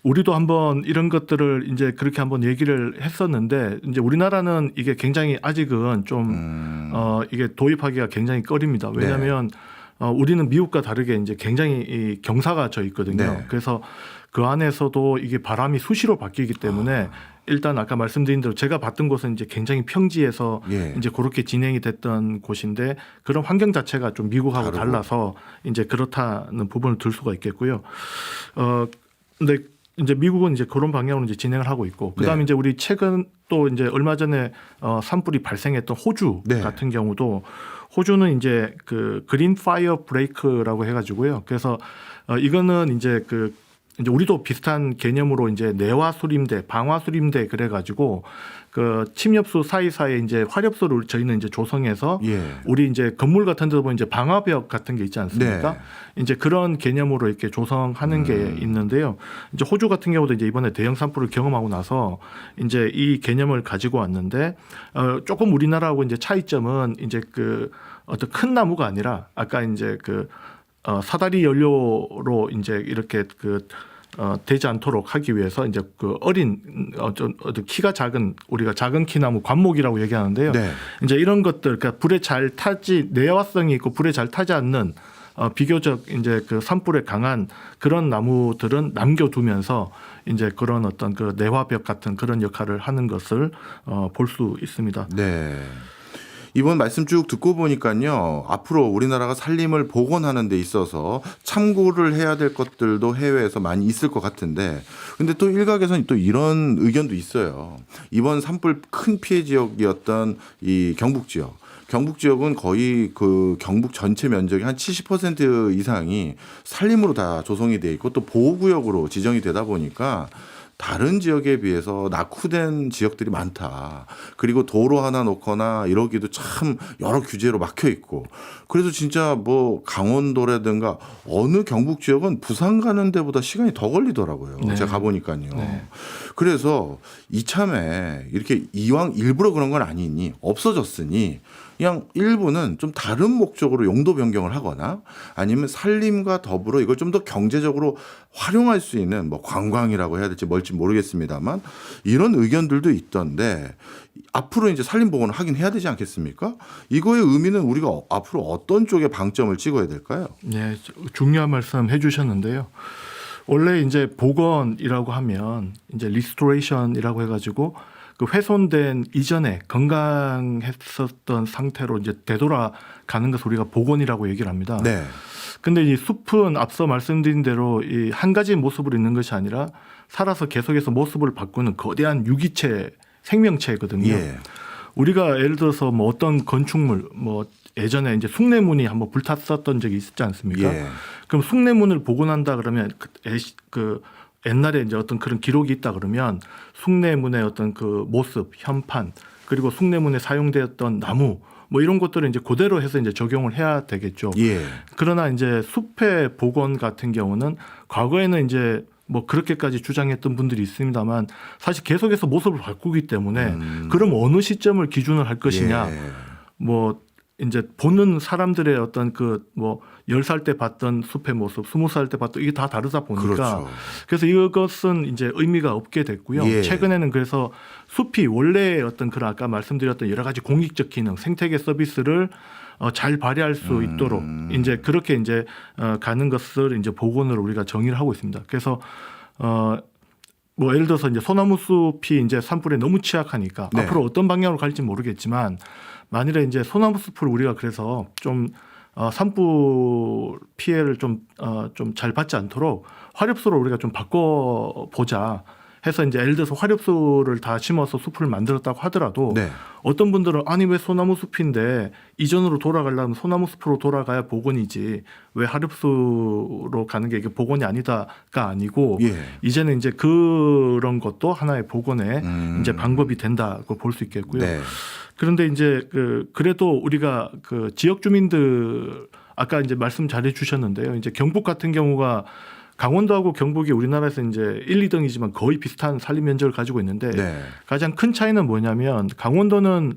우리도 한번 이런 것들을 이제 그렇게 한번 얘기를 했었는데 이제 우리나라는 이게 굉장히 아직은 좀 이게 도입하기가 굉장히 꺼립니다. 왜냐하면 우리는 미국과 다르게 이제 굉장히 이 경사가 져 있거든요. 네. 그래서 그 안에서도 이게 바람이 수시로 바뀌기 때문에 일단 아까 말씀드린 대로 제가 봤던 곳은 이제 굉장히 평지에서 예. 이제 그렇게 진행이 됐던 곳인데 그런 환경 자체가 좀 미국하고 다르고. 달라서 이제 그렇다는 부분을 들 수가 있겠고요. 근데 이제 미국은 이제 그런 방향으로 이제 진행을 하고 있고 그다음에 네. 이제 우리 최근 또 이제 얼마 전에 산불이 발생했던 호주 네. 같은 경우도 호주는 이제 그 그린 파이어 브레이크라고 해가지고요. 그래서 이거는 이제 그 이제 우리도 비슷한 개념으로 이제 내화 수림대, 방화 수림대 그래가지고 그 침엽수 사이사이에 이제 화렵소를 저희는 이제 조성해서 예. 우리 이제 건물 같은 데 보면 이제 방화벽 같은 게 있지 않습니까? 네. 이제 그런 개념으로 이렇게 조성하는 게 있는데요. 이제 호주 같은 경우도 이제 이번에 대형 산불을 경험하고 나서 이제 이 개념을 가지고 왔는데 조금 우리나라하고 이제 차이점은 이제 그 어떤 큰 나무가 아니라 아까 이제 그 사다리 연료로 이제 이렇게 되지 않도록 하기 위해서 이제 그 어린 어떤 키가 작은 우리가 작은 키나무 관목이라고 얘기하는데요. 네. 이제 이런 것들 그러니까 불에 잘 타지 내화성이 있고 불에 잘 타지 않는 비교적 이제 그 산불에 강한 그런 나무들은 남겨두면서 이제 그런 어떤 그 내화벽 같은 그런 역할을 하는 것을 볼 수 있습니다. 네. 이번 말씀 쭉 듣고 보니까요. 앞으로 우리나라가 산림을 복원하는 데 있어서 참고를 해야 될 것들도 해외에서 많이 있을 것 같은데 근데 또 일각에서는 또 이런 의견도 있어요. 이번 산불 큰 피해 지역이었던 이 경북 지역. 경북 지역은 거의 그 경북 전체 면적의 한 70% 이상이 산림으로 다 조성이 돼 있고 또 보호구역으로 지정이 되다 보니까 다른 지역에 비해서 낙후된 지역들이 많다. 그리고 도로 하나 놓거나 이러기도 참 여러 규제로 막혀 있고. 그래서 진짜 뭐 강원도라든가 어느 경북 지역은 부산 가는 데보다 시간이 더 걸리더라고요. 네. 제가 가보니까요. 네. 그래서 이참에 이렇게 이왕 일부러 그런 건 아니니 없어졌으니 그냥 일부는 좀 다른 목적으로 용도 변경을 하거나 아니면 산림과 더불어 이걸 좀 더 경제적으로 활용할 수 있는 뭐 관광이라고 해야 될지 뭘지 모르겠습니다만 이런 의견들도 있던데 앞으로 이제 산림 복원을 하긴 해야 되지 않겠습니까? 이거의 의미는 우리가 앞으로 어떤 쪽에 방점을 찍어야 될까요? 네, 중요한 말씀 해주셨는데요. 원래 이제 복원이라고 하면 이제 리스토레이션이라고 해가지고 그 훼손된 이전에 건강했었던 상태로 이제 되돌아가는 것을 우리가 복원이라고 얘기를 합니다. 네. 근데 이 숲은 앞서 말씀드린 대로 이 한 가지 모습으로 있는 것이 아니라 살아서 계속해서 모습을 바꾸는 거대한 유기체 생명체거든요. 예. 우리가 예를 들어서 뭐 어떤 건축물 뭐 예전에 이제 숭례문이 한번 불탔었던 적이 있지 않습니까? 예. 그럼 숭례문을 복원한다 그러면 그 옛날에 이제 어떤 그런 기록이 있다 그러면 숭례문의 어떤 그 모습, 현판 그리고 숭례문에 사용되었던 나무 뭐 이런 것들을 이제 그대로 해서 이제 적용을 해야 되겠죠. 예. 그러나 이제 숲의 복원 같은 경우는 과거에는 이제 뭐 그렇게까지 주장했던 분들이 있습니다만 사실 계속해서 모습을 바꾸기 때문에 그럼 어느 시점을 기준을 할 것이냐 예. 뭐 이제 보는 사람들의 어떤 그 뭐 10살 때 봤던 숲의 모습, 20살 때 봤던 이게 다 다르다 보니까 그렇죠. 그래서 이것은 이제 의미가 없게 됐고요. 예. 최근에는 그래서 숲이 원래의 어떤 그런 아까 말씀드렸던 여러 가지 공익적 기능, 생태계 서비스를 잘 발휘할 수 있도록 이제 그렇게 이제 가는 것을 이제 복원으로 우리가 정의를 하고 있습니다. 그래서 뭐 예를 들어서 이제 소나무 숲이 이제 산불에 너무 취약하니까 네. 앞으로 어떤 방향으로 갈지 모르겠지만 만일에 이제 소나무 숲을 우리가 그래서 좀 산불 피해를 좀 잘 받지 않도록 화렵수로 우리가 좀 바꿔보자 해서 이제 예를 들어서 화렵수를 다 심어서 숲을 만들었다고 하더라도 네. 어떤 분들은 아니 왜 소나무 숲인데 이전으로 돌아가려면 소나무 숲으로 돌아가야 복원이지 왜 화렵수로 가는 게 이게 복원이 아니다가 아니고 예. 이제는 이제 그런 것도 하나의 복원의 이제 방법이 된다고 볼 수 있겠고요. 네. 그런데 이제 그래도 우리가 그 지역 주민들 아까 이제 말씀 잘해 주셨는데요. 이제 경북 같은 경우가 강원도하고 경북이 우리나라에서 이제 1, 2등이지만 거의 비슷한 산림 면적을 가지고 있는데 네. 가장 큰 차이는 뭐냐면 강원도는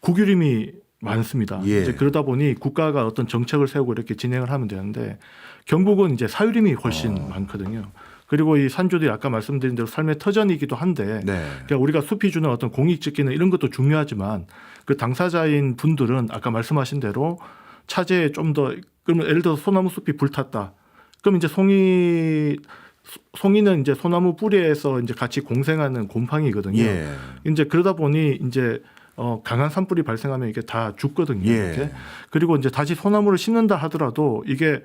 국유림이 많습니다. 예. 이제 그러다 보니 국가가 어떤 정책을 세우고 이렇게 진행을 하면 되는데 경북은 이제 사유림이 훨씬 많거든요. 그리고 이 산조들이 아까 말씀드린 대로 삶의 터전이기도 한데 네. 그러니까 우리가 숲이 주는 어떤 공익적 기능 이런 것도 중요하지만 그 당사자인 분들은 아까 말씀하신 대로 차제에 좀 더 그러면 예를 들어서 소나무 숲이 불탔다. 그럼 이제 송이 송이는 이제 소나무 뿌리에서 이제 같이 공생하는 곰팡이거든요. 예. 이제 그러다 보니 이제 강한 산불이 발생하면 이게 다 죽거든요. 예. 이렇게. 그리고 이제 다시 소나무를 심는다 하더라도 이게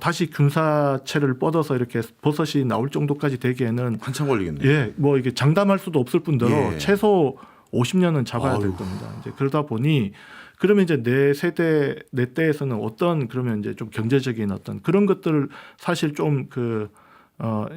다시 균사체를 뻗어서 이렇게 버섯이 나올 정도까지 되기에는 한참 걸리겠네요. 예, 뭐 이게 장담할 수도 없을 뿐더러 예. 최소 50년은 잡아야 될 아유. 겁니다. 이제 그러다 보니 그러면 이제 내 세대 내 때에서는 어떤 그러면 이제 좀 경제적인 어떤 그런 것들을 사실 좀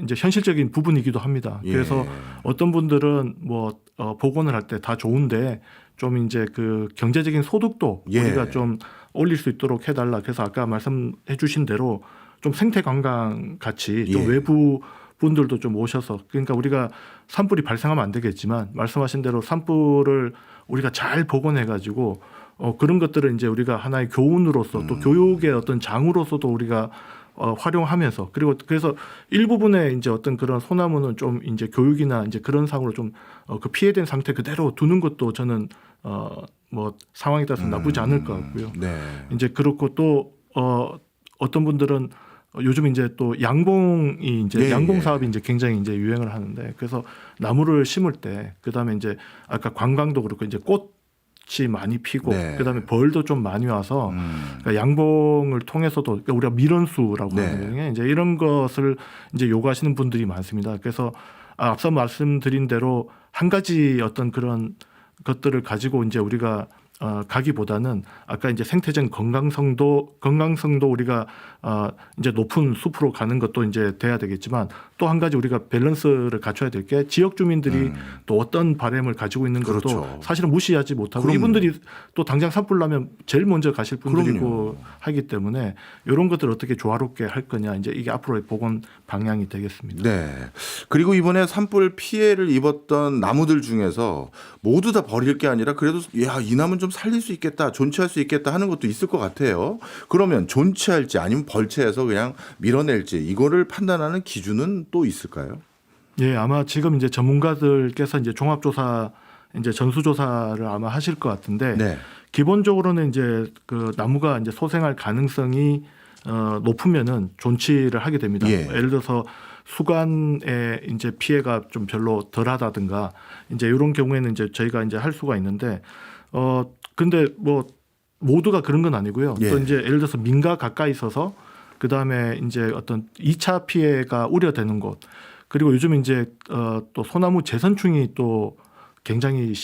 이제 현실적인 부분이기도 합니다. 예. 그래서 어떤 분들은 뭐 복원을 할 때 다 좋은데 좀 이제 그 경제적인 소득도 예. 우리가 좀 올릴 수 있도록 해달라. 그래서 아까 말씀해주신 대로 좀 생태 관광 같이 좀 예. 외부 분들도 좀 오셔서 그러니까 우리가 산불이 발생하면 안 되겠지만 말씀하신 대로 산불을 우리가 잘 복원해가지고 그런 것들을 이제 우리가 하나의 교훈으로서 또 교육의 어떤 장으로서도 우리가 활용하면서 그리고 그래서 일부분의 이제 어떤 그런 소나무는 좀 이제 교육이나 이제 그런 상으로 좀 그 피해된 상태 그대로 두는 것도 저는 뭐 상황에 따라서 나쁘지 않을 것 같고요. 네. 이제 그렇고 또 어떤 분들은 요즘 이제 또 양봉이 이제 예, 양봉 예. 사업이 이제 굉장히 이제 유행을 하는데 그래서 나무를 심을 때 그다음에 이제 아까 관광도 그렇고 이제 꽃이 많이 피고 네. 그다음에 벌도 좀 많이 와서 그러니까 양봉을 통해서도 그러니까 우리가 밀원수라고 네. 하는 거예요. 이제 이런 것을 이제 요구하시는 분들이 많습니다. 그래서 앞서 말씀드린 대로 한 가지 어떤 그런 것들을 가지고 이제 우리가 가기보다는 아까 이제 생태적 건강성도 우리가 이제 높은 숲으로 가는 것도 이제 돼야 되겠지만 또 한 가지 우리가 밸런스를 갖춰야 될 게 지역 주민들이 또 어떤 바램을 가지고 있는 것도 그렇죠. 사실은 무시하지 못하고 그럼요. 이분들이 또 당장 산불 나면 제일 먼저 가실 분들이고 그럼요. 하기 때문에 이런 것들을 어떻게 조화롭게 할 거냐 이제 이게 앞으로의 복원 방향이 되겠습니다. 네. 그리고 이번에 산불 피해를 입었던 나무들 중에서 모두 다 버릴 게 아니라 그래도 야, 이 나무는 좀 살릴 수 있겠다, 존치할 수 있겠다 하는 것도 있을 것 같아요. 그러면 존치할지 아니면 벌채해서 그냥 밀어낼지 이거를 판단하는 기준은 또 있을까요? 예, 아마 지금 이제 전문가들께서 이제 종합조사 이제 전수조사를 아마 하실 것 같은데 네. 기본적으로는 이제 그 나무가 이제 소생할 가능성이 높으면은 존치를 하게 됩니다. 예. 예를 들어서 수관에 이제 피해가 좀 별로 덜하다든가 이제 이런 경우에는 이제 저희가 이제 할 수가 있는데 근데 뭐 모두가 그런 건 아니고요. 예. 또 이제 예를 들어서 민가 가까이 있어서 그 다음에 이제 어떤 2차 피해가 우려되는 곳 그리고 요즘 이제 또 소나무 재선충이 또 굉장히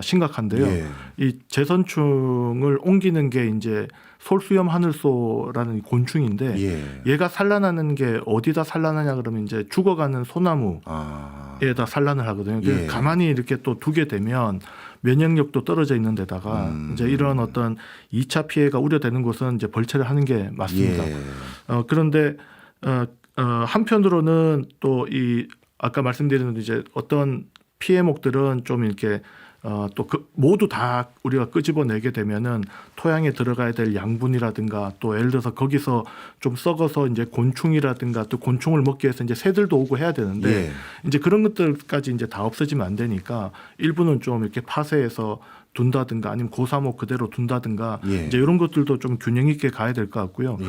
심각한데요. 예. 이 재선충을 옮기는 게 이제 솔수염 하늘소라는 곤충인데 예. 얘가 산란하는 게 어디다 산란하냐 그러면 이제 죽어가는 소나무에다 산란을 하거든요. 그래서 예. 가만히 이렇게 또 두게 되면 면역력도 떨어져 있는 데다가 이제 이런 어떤 2차 피해가 우려되는 곳은 이제 벌채를 하는 게 맞습니다. 예. 그런데 한편으로는 또 이 아까 말씀드린 이제 어떤 피해목들은 좀 이렇게 또 모두 다 우리가 끄집어내게 되면은 토양에 들어가야 될 양분이라든가 또 예를 들어서 거기서 좀 썩어서 이제 곤충이라든가 또 곤충을 먹기 위해서 이제 새들도 오고 해야 되는데 예. 이제 그런 것들까지 이제 다 없어지면 안 되니까 일부는 좀 이렇게 파쇄해서 둔다든가 아니면 고사목 그대로 둔다든가 예. 이제 이런 것들도 좀 균형 있게 가야 될 것 같고요. 예.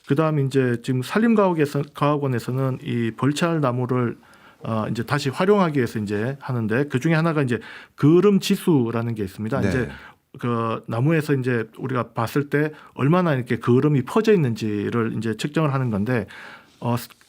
그다음에 이제 지금 산림과학원에서는 이 벌채할 나무를 이제 다시 활용하기 위해서 이제 하는데 그 중에 하나가 이제 그름 지수라는 게 있습니다. 네. 이제 그 나무에서 이제 우리가 봤을 때 얼마나 이렇게 그름이 퍼져 있는지를 이제 측정을 하는 건데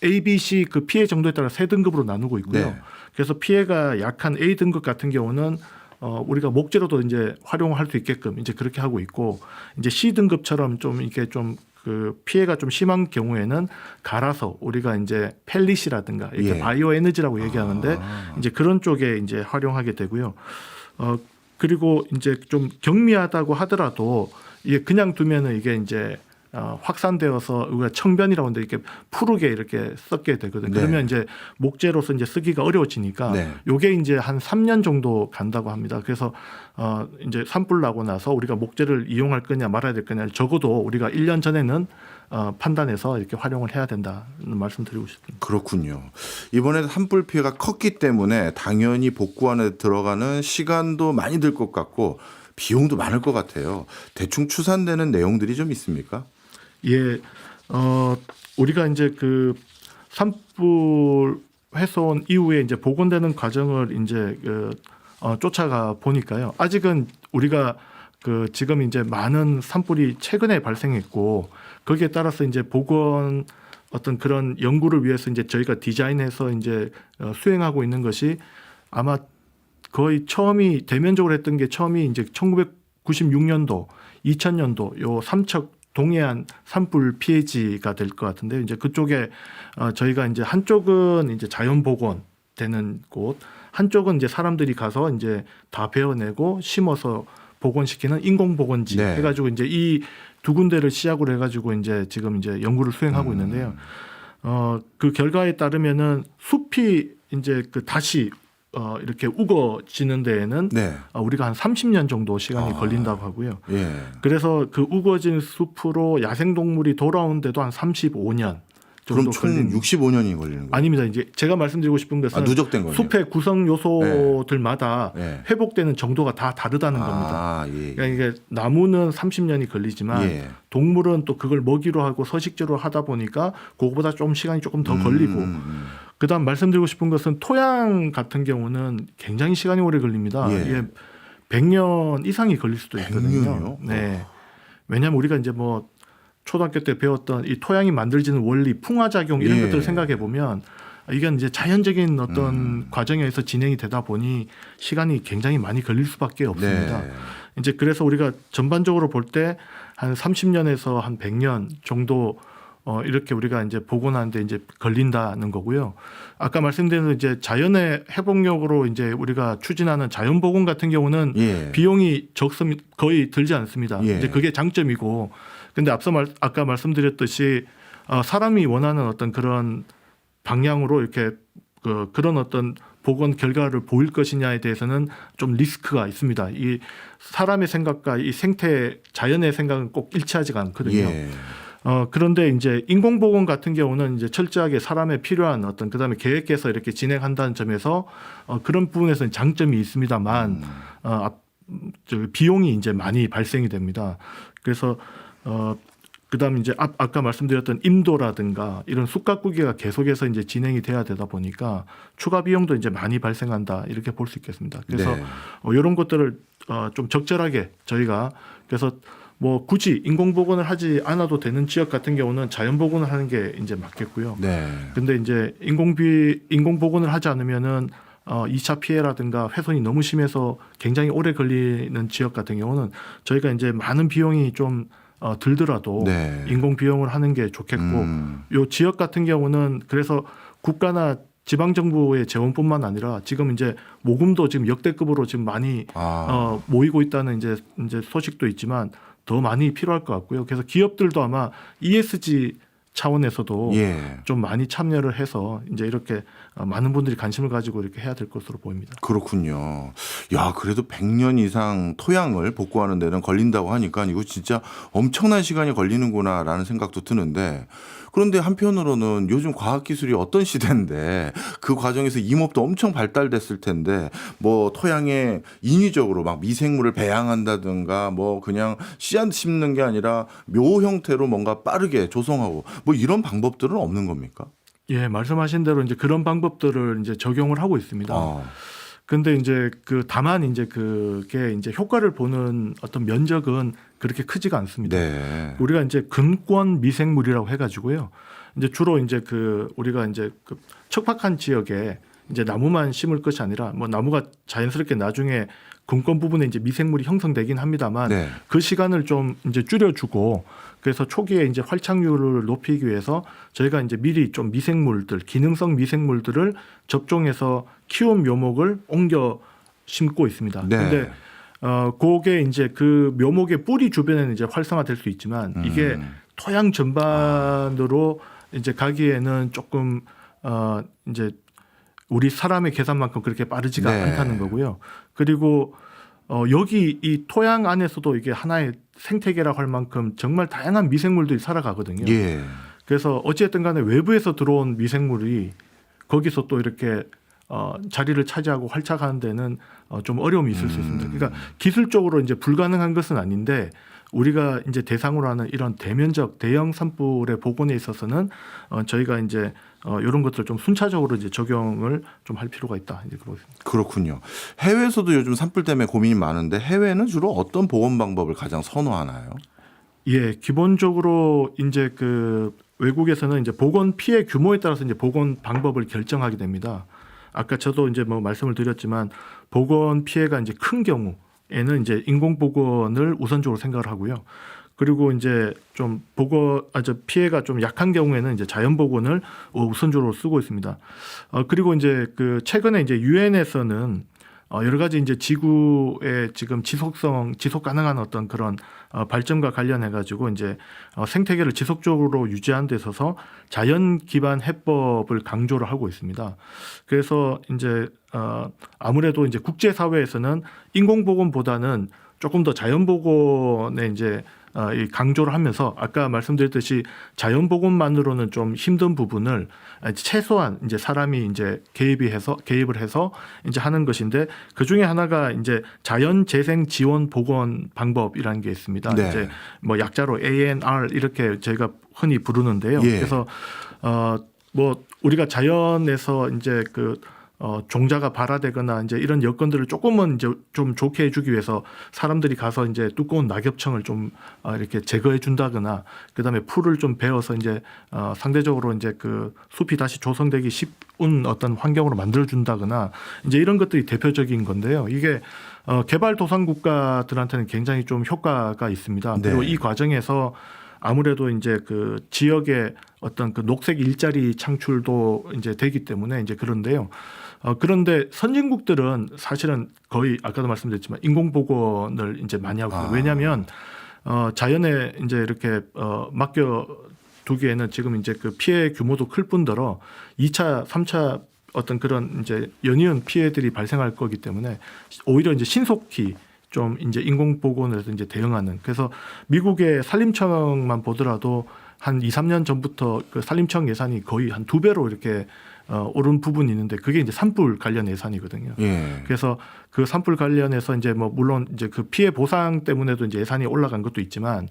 A, B, C 그 피해 정도에 따라 세 등급으로 나누고 있고요. 네. 그래서 피해가 약한 A 등급 같은 경우는 우리가 목재로도 이제 활용할 수 있게끔 이제 그렇게 하고 있고 이제 C 등급처럼 좀 이게 좀 그 피해가 좀 심한 경우에는 갈아서 우리가 이제 펠릿이라든가 이렇게 예. 바이오 에너지라고 얘기하는데 이제 그런 쪽에 이제 활용하게 되고요. 그리고 이제 좀 경미하다고 하더라도 이게 그냥 두면은 이게 이제 확산되어서 우리가 청변이라고 하는데 이렇게 푸르게 이렇게 썩게 되거든요. 네. 그러면 이제 목재로서 이제 쓰기가 어려워지니까 네. 요게 이제 한 3년 정도 간다고 합니다. 그래서 이제 산불 나고 나서 우리가 목재를 이용할 거냐 말아야 될 거냐 적어도 우리가 1년 전에는 판단해서 이렇게 활용을 해야 된다는 말씀드리고 싶습니다. 그렇군요. 이번에 산불 피해가 컸기 때문에 당연히 복구안에 들어가는 시간도 많이 들 것 같고 비용도 많을 것 같아요. 대충 추산되는 내용들이 좀 있습니까? 예, 우리가 이제 그 산불 훼손 이후에 이제 복원되는 과정을 이제 쫓아가 보니까요. 아직은 우리가 지금 이제 많은 산불이 최근에 발생했고 거기에 따라서 이제 복원 어떤 그런 연구를 위해서 이제 저희가 디자인해서 이제 수행하고 있는 것이 아마 거의 처음이 대면적으로 했던 게 처음이 이제 1996년도, 2000년도 요 삼척 동해안 산불 피해지가 될 것 같은데 이제 그쪽에 저희가 이제 한쪽은 이제 자연 복원되는 곳, 한쪽은 이제 사람들이 가서 이제 다 베어내고 심어서 복원시키는 인공 복원지 네. 해가지고 이제 이 두 군데를 시작으로 해가지고 이제 지금 이제 연구를 수행하고 있는데요. 그 결과에 따르면은 숲이 이제 다시 이렇게 우거지는 데에는 네. 우리가 한 30년 정도 시간이 걸린다고 하고요. 예. 그래서 그 우거진 숲으로 야생동물이 돌아오는데도 한 35년 정도 그럼 총 65년이 걸리는 거예요? 아닙니다. 이제 제가 말씀드리고 싶은 것은 누적된 거네요. 숲의 구성 요소들마다 네. 회복되는 정도가 다 다르다는 겁니다. 예. 그러니까 이게 나무는 30년이 걸리지만 예. 동물은 또 그걸 먹이로 하고 서식지로 하다 보니까 그거보다 좀 시간이 조금 더 걸리고 그다음 말씀드리고 싶은 것은 토양 같은 경우는 굉장히 시간이 오래 걸립니다. 예. 이게 100년 이상이 걸릴 수도 있거든요. 100년이요? 네. 왜냐하면 우리가 이제 뭐 초등학교 때 배웠던 이 토양이 만들어지는 원리, 풍화작용 이런 예. 것들을 생각해 보면 이건 이제 자연적인 어떤 과정에서 진행이 되다 보니 시간이 굉장히 많이 걸릴 수밖에 없습니다. 네. 이제 그래서 우리가 전반적으로 볼 때 한 30년에서 한 100년 정도 이렇게 우리가 이제 복원하는데 이제 걸린다는 거고요. 아까 말씀드린 이제 자연의 회복력으로 이제 우리가 추진하는 자연 복원 같은 경우는 예. 비용이 거의 들지 않습니다. 예. 이제 그게 장점이고, 근데 아까 말씀드렸듯이 사람이 원하는 어떤 그런 방향으로 이렇게 그런 어떤 복원 결과를 보일 것이냐에 대해서는 좀 리스크가 있습니다. 이 사람의 생각과 이 자연의 생각은 꼭 일치하지가 않거든요. 예. 그런데 이제 인공복원 같은 경우는 이제 철저하게 사람에 필요한 어떤 그다음에 계획해서 이렇게 진행한다는 점에서 그런 부분에서는 장점이 있습니다만 비용이 이제 많이 발생이 됩니다. 그래서 그다음에 이제 아까 말씀드렸던 임도라든가 이런 숲가꾸기가 계속해서 이제 진행이 돼야 되다 보니까 추가 비용도 이제 많이 발생한다 이렇게 볼 수 있겠습니다. 그래서 네. 이런 것들을 좀 적절하게 저희가 그래서 뭐 굳이 인공복원을 하지 않아도 되는 지역 같은 경우는 자연복원을 하는 게 이제 맞겠고요. 네. 근데 이제 인공복원을 하지 않으면은 2차 피해라든가 훼손이 너무 심해서 굉장히 오래 걸리는 지역 같은 경우는 저희가 이제 많은 비용이 좀 들더라도 네. 인공 비용을 하는 게 좋겠고 요 지역 같은 경우는 그래서 국가나 지방 정부의 재원뿐만 아니라 지금 이제 모금도 지금 역대급으로 지금 많이 모이고 있다는 이제 소식도 있지만 더 많이 필요할 것 같고요. 그래서 기업들도 아마 ESG 차원에서도 예. 좀 많이 참여를 해서 이제 이렇게 많은 분들이 관심을 가지고 이렇게 해야 될 것으로 보입니다. 그렇군요. 야, 그래도 100년 이상 토양을 복구하는 데는 걸린다고 하니까 이거 진짜 엄청난 시간이 걸리는구나라는 생각도 드는데 그런데 한편으로는 요즘 과학기술이 어떤 시대인데 그 과정에서 임업도 엄청 발달됐을 텐데 뭐 토양에 인위적으로 막 미생물을 배양한다든가 뭐 그냥 씨앗 심는 게 아니라 묘 형태로 뭔가 빠르게 조성하고 뭐 이런 방법들은 없는 겁니까? 예, 말씀하신 대로 이제 그런 방법들을 이제 적용을 하고 있습니다. 근데 이제 다만 이제 그게 이제 효과를 보는 어떤 면적은 그렇게 크지가 않습니다. 네. 우리가 이제 근권 미생물이라고 해가지고요. 이제 주로 이제 우리가 이제 척박한 지역에 이제 나무만 심을 것이 아니라 뭐 나무가 자연스럽게 나중에 근권 부분에 이제 미생물이 형성되긴 합니다만 네. 그 시간을 좀 이제 줄여주고 그래서 초기에 이제 활착률을 높이기 위해서 저희가 이제 미리 좀 기능성 미생물들을 접종해서 키운 묘목을 옮겨 심고 있습니다. 네. 근데 그게 이제 그 묘목의 뿌리 주변에는 이제 활성화될 수 있지만 이게 토양 전반으로 이제 가기에는 조금 이제 우리 사람의 계산만큼 그렇게 빠르지가 네. 않다는 거고요. 그리고 여기 이 토양 안에서도 이게 하나의 생태계라고 할 만큼 정말 다양한 미생물들이 살아가거든요. 예. 그래서 어찌됐든 간에 외부에서 들어온 미생물이 거기서 또 이렇게 자리를 차지하고 활착하는 데는 좀 어려움이 있을 수 있습니다. 그러니까 기술적으로 이제 불가능한 것은 아닌데 우리가 이제 대상으로 하는 이런 대면적 대형 산불의 복원에 있어서는 저희가 이제 이런 것들 좀 순차적으로 이제 적용을 좀 할 필요가 있다 이제 그러고 있습니다. 그렇군요. 해외에서도 요즘 산불 때문에 고민이 많은데 해외는 주로 어떤 보건 방법을 가장 선호하나요? 예, 기본적으로 이제 그 외국에서는 이제 보건 피해 규모에 따라서 이제 보건 방법을 결정하게 됩니다. 아까 저도 이제 뭐 말씀을 드렸지만 보건 피해가 이제 큰 경우에는 이제 인공 보건을 우선적으로 생각을 하고요. 그리고 이제 좀 피해가 좀 약한 경우에는 이제 자연 보건을 우선적으로 쓰고 있습니다. 그리고 이제 그 최근에 이제 유엔에서는 여러 가지 이제 지구의 지금 지속 가능한 어떤 그런 발전과 관련해 가지고 이제 생태계를 지속적으로 유지하는 데 있어서 자연 기반 해법을 강조를 하고 있습니다. 그래서 이제 아무래도 이제 국제 사회에서는 인공 보건보다는 조금 더 자연 보건에 이제 이 강조를 하면서 아까 말씀드렸듯이 자연 보건만으로는 좀 힘든 부분을 최소한 이제 사람이 이제 개입을 해서 이제 하는 것인데 그 중에 하나가 이제 자연 재생 지원 보건 방법이라는 게 있습니다. 네. 이제 뭐 약자로 ANR 이렇게 저희가 흔히 부르는데요. 예. 그래서 뭐 우리가 자연에서 이제 종자가 발화되거나 이제 이런 여건들을 조금은 이제 좀 좋게 해주기 위해서 사람들이 가서 이제 두꺼운 낙엽청을 좀 이렇게 제거해 준다거나 그다음에 풀을 좀 베어서 이제 상대적으로 이제 그 숲이 다시 조성되기 쉬운 어떤 환경으로 만들어 준다거나 이제 이런 것들이 대표적인 건데요. 이게 개발도상 국가들한테는 굉장히 좀 효과가 있습니다. 그리고 네. 이 과정에서 아무래도 이제 그 지역의 어떤 그 녹색 일자리 창출도 이제 되기 때문에 이제 그런데요. 그런데 선진국들은 사실은 거의 아까도 말씀드렸지만 인공보건을 이제 많이 하고 있어요. 왜냐하면 자연에 이제 이렇게 맡겨 두기에는 지금 이제 그 피해 규모도 클 뿐더러 2차, 3차 어떤 그런 이제 연이은 피해들이 발생할 거기 때문에 오히려 이제 신속히 좀 이제 인공보건을 해서 이제 대응하는. 그래서 미국의 산림청만 보더라도 한 2, 3년 전부터 그 산림청 예산이 거의 한 2배로 이렇게 오른 부분이 있는데 그게 이제 산불 관련 예산이거든요. 예. 그래서 그 산불 관련해서 이제 뭐 물론 이제 그 피해 보상 때문에도 이제 예산이 올라간 것도 있지만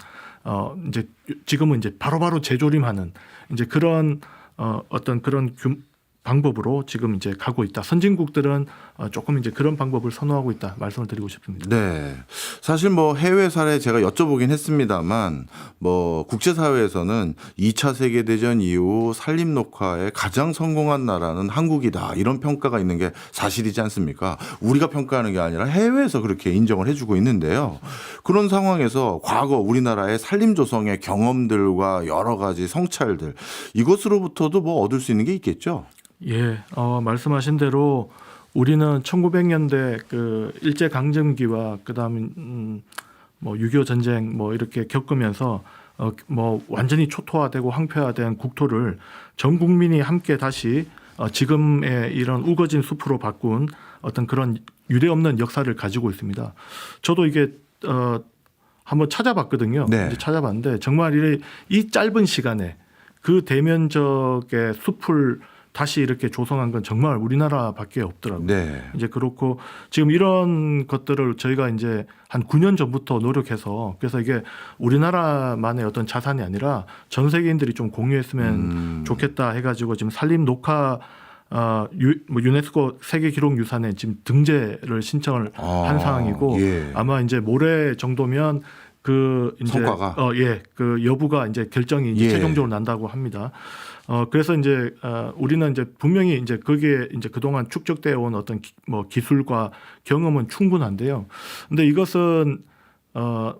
이제 지금은 이제 바로바로 재조림하는 이제 그런 어떤 그런 방법으로 지금 이제 가고 있다. 선진국들은 조금 이제 그런 방법을 선호하고 있다. 말씀을 드리고 싶습니다. 네. 사실 뭐 해외 사례 제가 여쭤보긴 했습니다만 뭐 국제사회에서는 2차 세계대전 이후 산림 녹화에 가장 성공한 나라는 한국이다. 이런 평가가 있는 게 사실이지 않습니까? 우리가 평가하는 게 아니라 해외에서 그렇게 인정을 해주고 있는데요. 그런 상황에서 과거 우리나라의 산림 조성의 경험들과 여러 가지 성찰들 이것으로부터도 뭐 얻을 수 있는 게 있겠죠? 예, 말씀하신 대로 우리는 1900년대 그 일제 강점기와 그다음에 뭐 6.25 전쟁 뭐 이렇게 겪으면서 뭐 완전히 초토화되고 황폐화된 국토를 전 국민이 함께 다시 지금의 이런 우거진 숲으로 바꾼 어떤 그런 유례 없는 역사를 가지고 있습니다. 저도 이게 한번 찾아봤거든요. 네. 이제 찾아봤는데 정말 이 짧은 시간에 그 대면적의 숲을 다시 이렇게 조성한 건 정말 우리나라밖에 없더라고요. 네. 이제 그렇고 지금 이런 것들을 저희가 이제 한 9년 전부터 노력해서 그래서 이게 우리나라만의 어떤 자산이 아니라 전 세계인들이 좀 공유했으면 좋겠다 해가지고 지금 산림 녹화 유네스코 세계 기록 유산에 지금 등재를 신청을 한 상황이고 예. 아마 이제 모레 정도면 그 이제 성과가 그 여부가 이제 결정이 이제 예. 최종적으로 난다고 합니다. 그래서 이제 우리는 이제 분명히 이제 거기에 이제 그동안 축적되어 온 어떤 뭐 기술과 경험은 충분한데요. 근데 이것은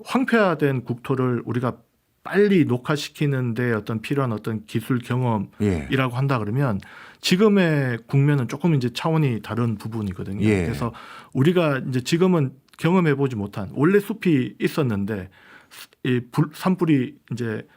황폐화된 국토를 우리가 빨리 녹화시키는데 어떤 필요한 어떤 기술 경험이라고 한다 그러면 지금의 국면은 조금 이제 차원이 다른 부분이거든요. 예. 그래서 우리가 이제 지금은 경험해 보지 못한 원래 숲이 있었는데 이 산불이 이제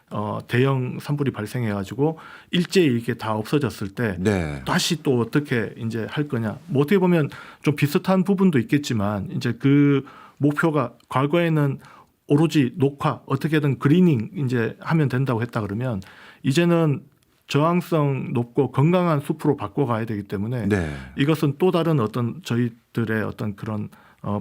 대형 산불이 발생해 가지고 일제히 이렇게 다 없어졌을 때 네. 다시 또 어떻게 이제 할 거냐. 뭐 어떻게 보면 좀 비슷한 부분도 있겠지만 이제 그 목표가 과거에는 오로지 녹화 어떻게든 그리닝 이제 하면 된다고 했다 그러면 이제는 저항성 높고 건강한 숲으로 바꿔가야 되기 때문에 네. 이것은 또 다른 어떤 저희들의 어떤 그런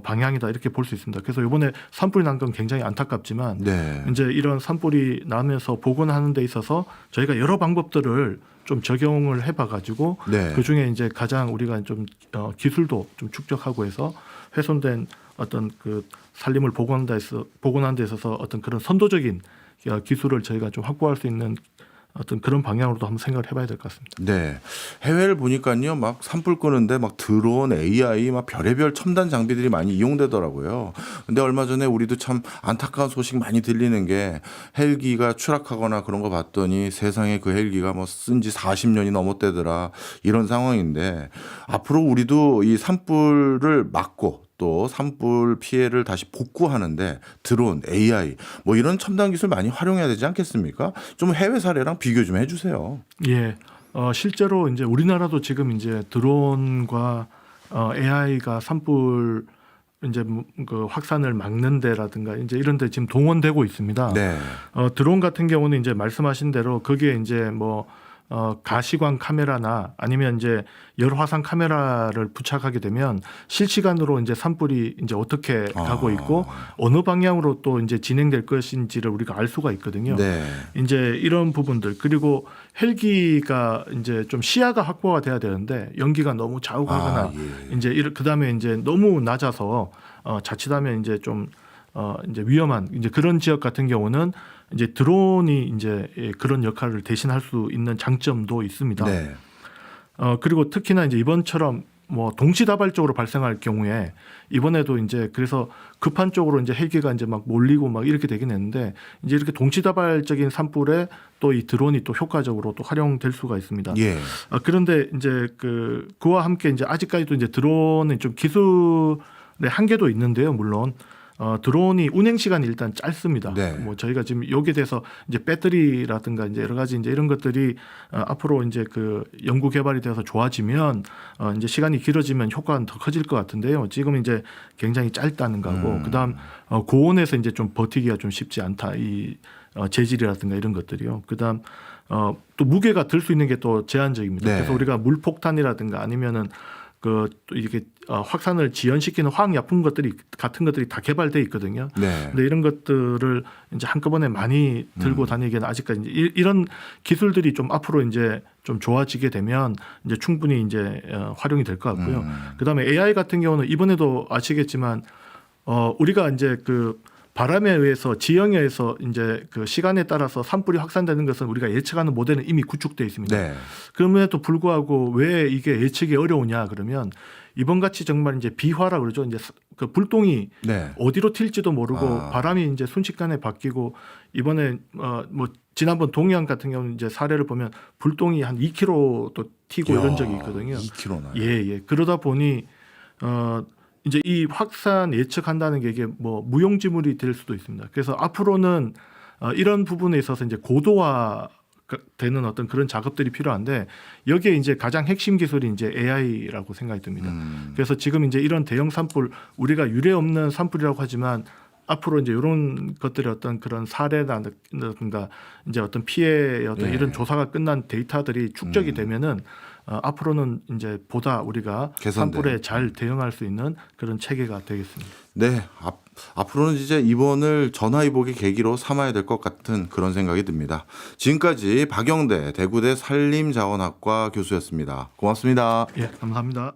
방향이다 이렇게 볼 수 있습니다. 그래서 이번에 산불이 난 건 굉장히 안타깝지만 네. 이제 이런 산불이 나면서 복원하는 데 있어서 저희가 여러 방법들을 좀 적용을 해봐가지고 네. 그 중에 이제 가장 우리가 좀 기술도 좀 축적하고 해서 훼손된 어떤 그 산림을 복원하는 데 있어서 어떤 그런 선도적인 기술을 저희가 좀 확보할 수 있는 어떤 그런 방향으로도 한번 생각을 해봐야 될 것 같습니다. 네. 해외를 보니까요, 막 산불 끄는데 막 드론, AI, 막 별의별 첨단 장비들이 많이 이용되더라고요. 근데 얼마 전에 우리도 참 안타까운 소식 많이 들리는 게 헬기가 추락하거나 그런 거 봤더니 세상에 그 헬기가 뭐 쓴 지 40년이 넘었대더라. 이런 상황인데 앞으로 우리도 이 산불을 막고 또 산불 피해를 다시 복구하는데 드론, AI 뭐 이런 첨단 기술 많이 활용해야 되지 않겠습니까? 좀 해외 사례랑 비교 좀 해주세요. 예, 실제로 이제 우리나라도 지금 이제 드론과 AI가 산불 이제 그 확산을 막는 데라든가 이제 이런 데 지금 동원되고 있습니다. 네. 드론 같은 경우는 이제 말씀하신 대로 거기에 이제 뭐 가시광 카메라나 아니면 이제 열화상 카메라를 부착하게 되면 실시간으로 이제 산불이 이제 어떻게 가고 있고 어느 방향으로 또 이제 진행될 것인지를 우리가 알 수가 있거든요. 네. 이제 이런 부분들 그리고 헬기가 이제 좀 시야가 확보가 돼야 되는데 연기가 너무 좌우 가거나 예. 이제 그다음에 이제 너무 낮아서 자칫하면 이제 좀 이제 위험한 이제 그런 지역 같은 경우는 이제 드론이 이제 그런 역할을 대신할 수 있는 장점도 있습니다. 네. 그리고 특히나 이제 이번처럼 뭐 동시다발적으로 발생할 경우에 이번에도 이제 그래서 급한 쪽으로 이제 헬기가 이제 막 몰리고 막 이렇게 되긴 했는데 이제 이렇게 동시다발적인 산불에 또 이 드론이 또 효과적으로 또 활용될 수가 있습니다. 예. 그런데 이제 그와 함께 이제 아직까지도 이제 드론은 좀 기술의 한계도 있는데요, 물론. 드론이 운행 시간이 일단 짧습니다. 네. 뭐 저희가 지금 여기에 대해서 이제 배터리라든가 이제 여러 가지 이제 이런 것들이 앞으로 이제 그 연구 개발이 되어서 좋아지면 이제 시간이 길어지면 효과는 더 커질 것 같은데요. 지금 이제 굉장히 짧다는 거고 그다음 고온에서 이제 좀 버티기가 좀 쉽지 않다. 이 재질이라든가 이런 것들이요. 그다음 또 무게가 들 수 있는 게 또 제한적입니다. 네. 그래서 우리가 물폭탄이라든가 아니면은 또 이렇게 확산을 지연시키는 화학약품 같은 것들이 다 개발돼 있거든요. 네. 근데 이런 것들을 이제 한꺼번에 많이 들고 다니기에는 아직까지 이제 이런 기술들이 좀 앞으로 이제 좀 좋아지게 되면 이제 충분히 이제 활용이 될 것 같고요. 그다음에 AI 같은 경우는 이번에도 아시겠지만 우리가 이제 그 바람에 의해서 지형에 의해서 이제 그 시간에 따라서 산불이 확산되는 것은 우리가 예측하는 모델은 이미 구축되어 있습니다. 네. 그럼에도 불구하고 왜 이게 예측이 어려우냐 그러면 이번 같이 정말 이제 비화라 그러죠. 이제 그 불똥이 네. 어디로 튈지도 모르고 바람이 이제 순식간에 바뀌고 이번에 뭐 지난번 동해안 같은 경우는 이제 사례를 보면 불똥이 한 2km 또 튀고 이런 적이 있거든요. 2km나. 예. 그러다 보니 이제 이 확산 예측한다는 게 이게 뭐 무용지물이 될 수도 있습니다. 그래서 앞으로는 이런 부분에 있어서 이제 고도화 되는 어떤 그런 작업들이 필요한데 여기에 이제 가장 핵심 기술이 이제 AI라고 생각이 듭니다. 그래서 지금 이제 이런 대형 산불 우리가 유례 없는 산불이라고 하지만 앞으로 이제 이런 것들의 어떤 그런 사례라든가 이제 어떤 피해의 어떤 이런 조사가 끝난 데이터들이 축적이 되면은 앞으로는 이제 보다 우리가 개선된. 산불에 잘 대응할 수 있는 그런 체계가 되겠습니다. 네. 앞으로는 이제 이번을 전화위복의 계기로 삼아야 될 것 같은 그런 생각이 듭니다. 지금까지 박영대 대구대 산림자원학과 교수였습니다. 고맙습니다. 예, 감사합니다.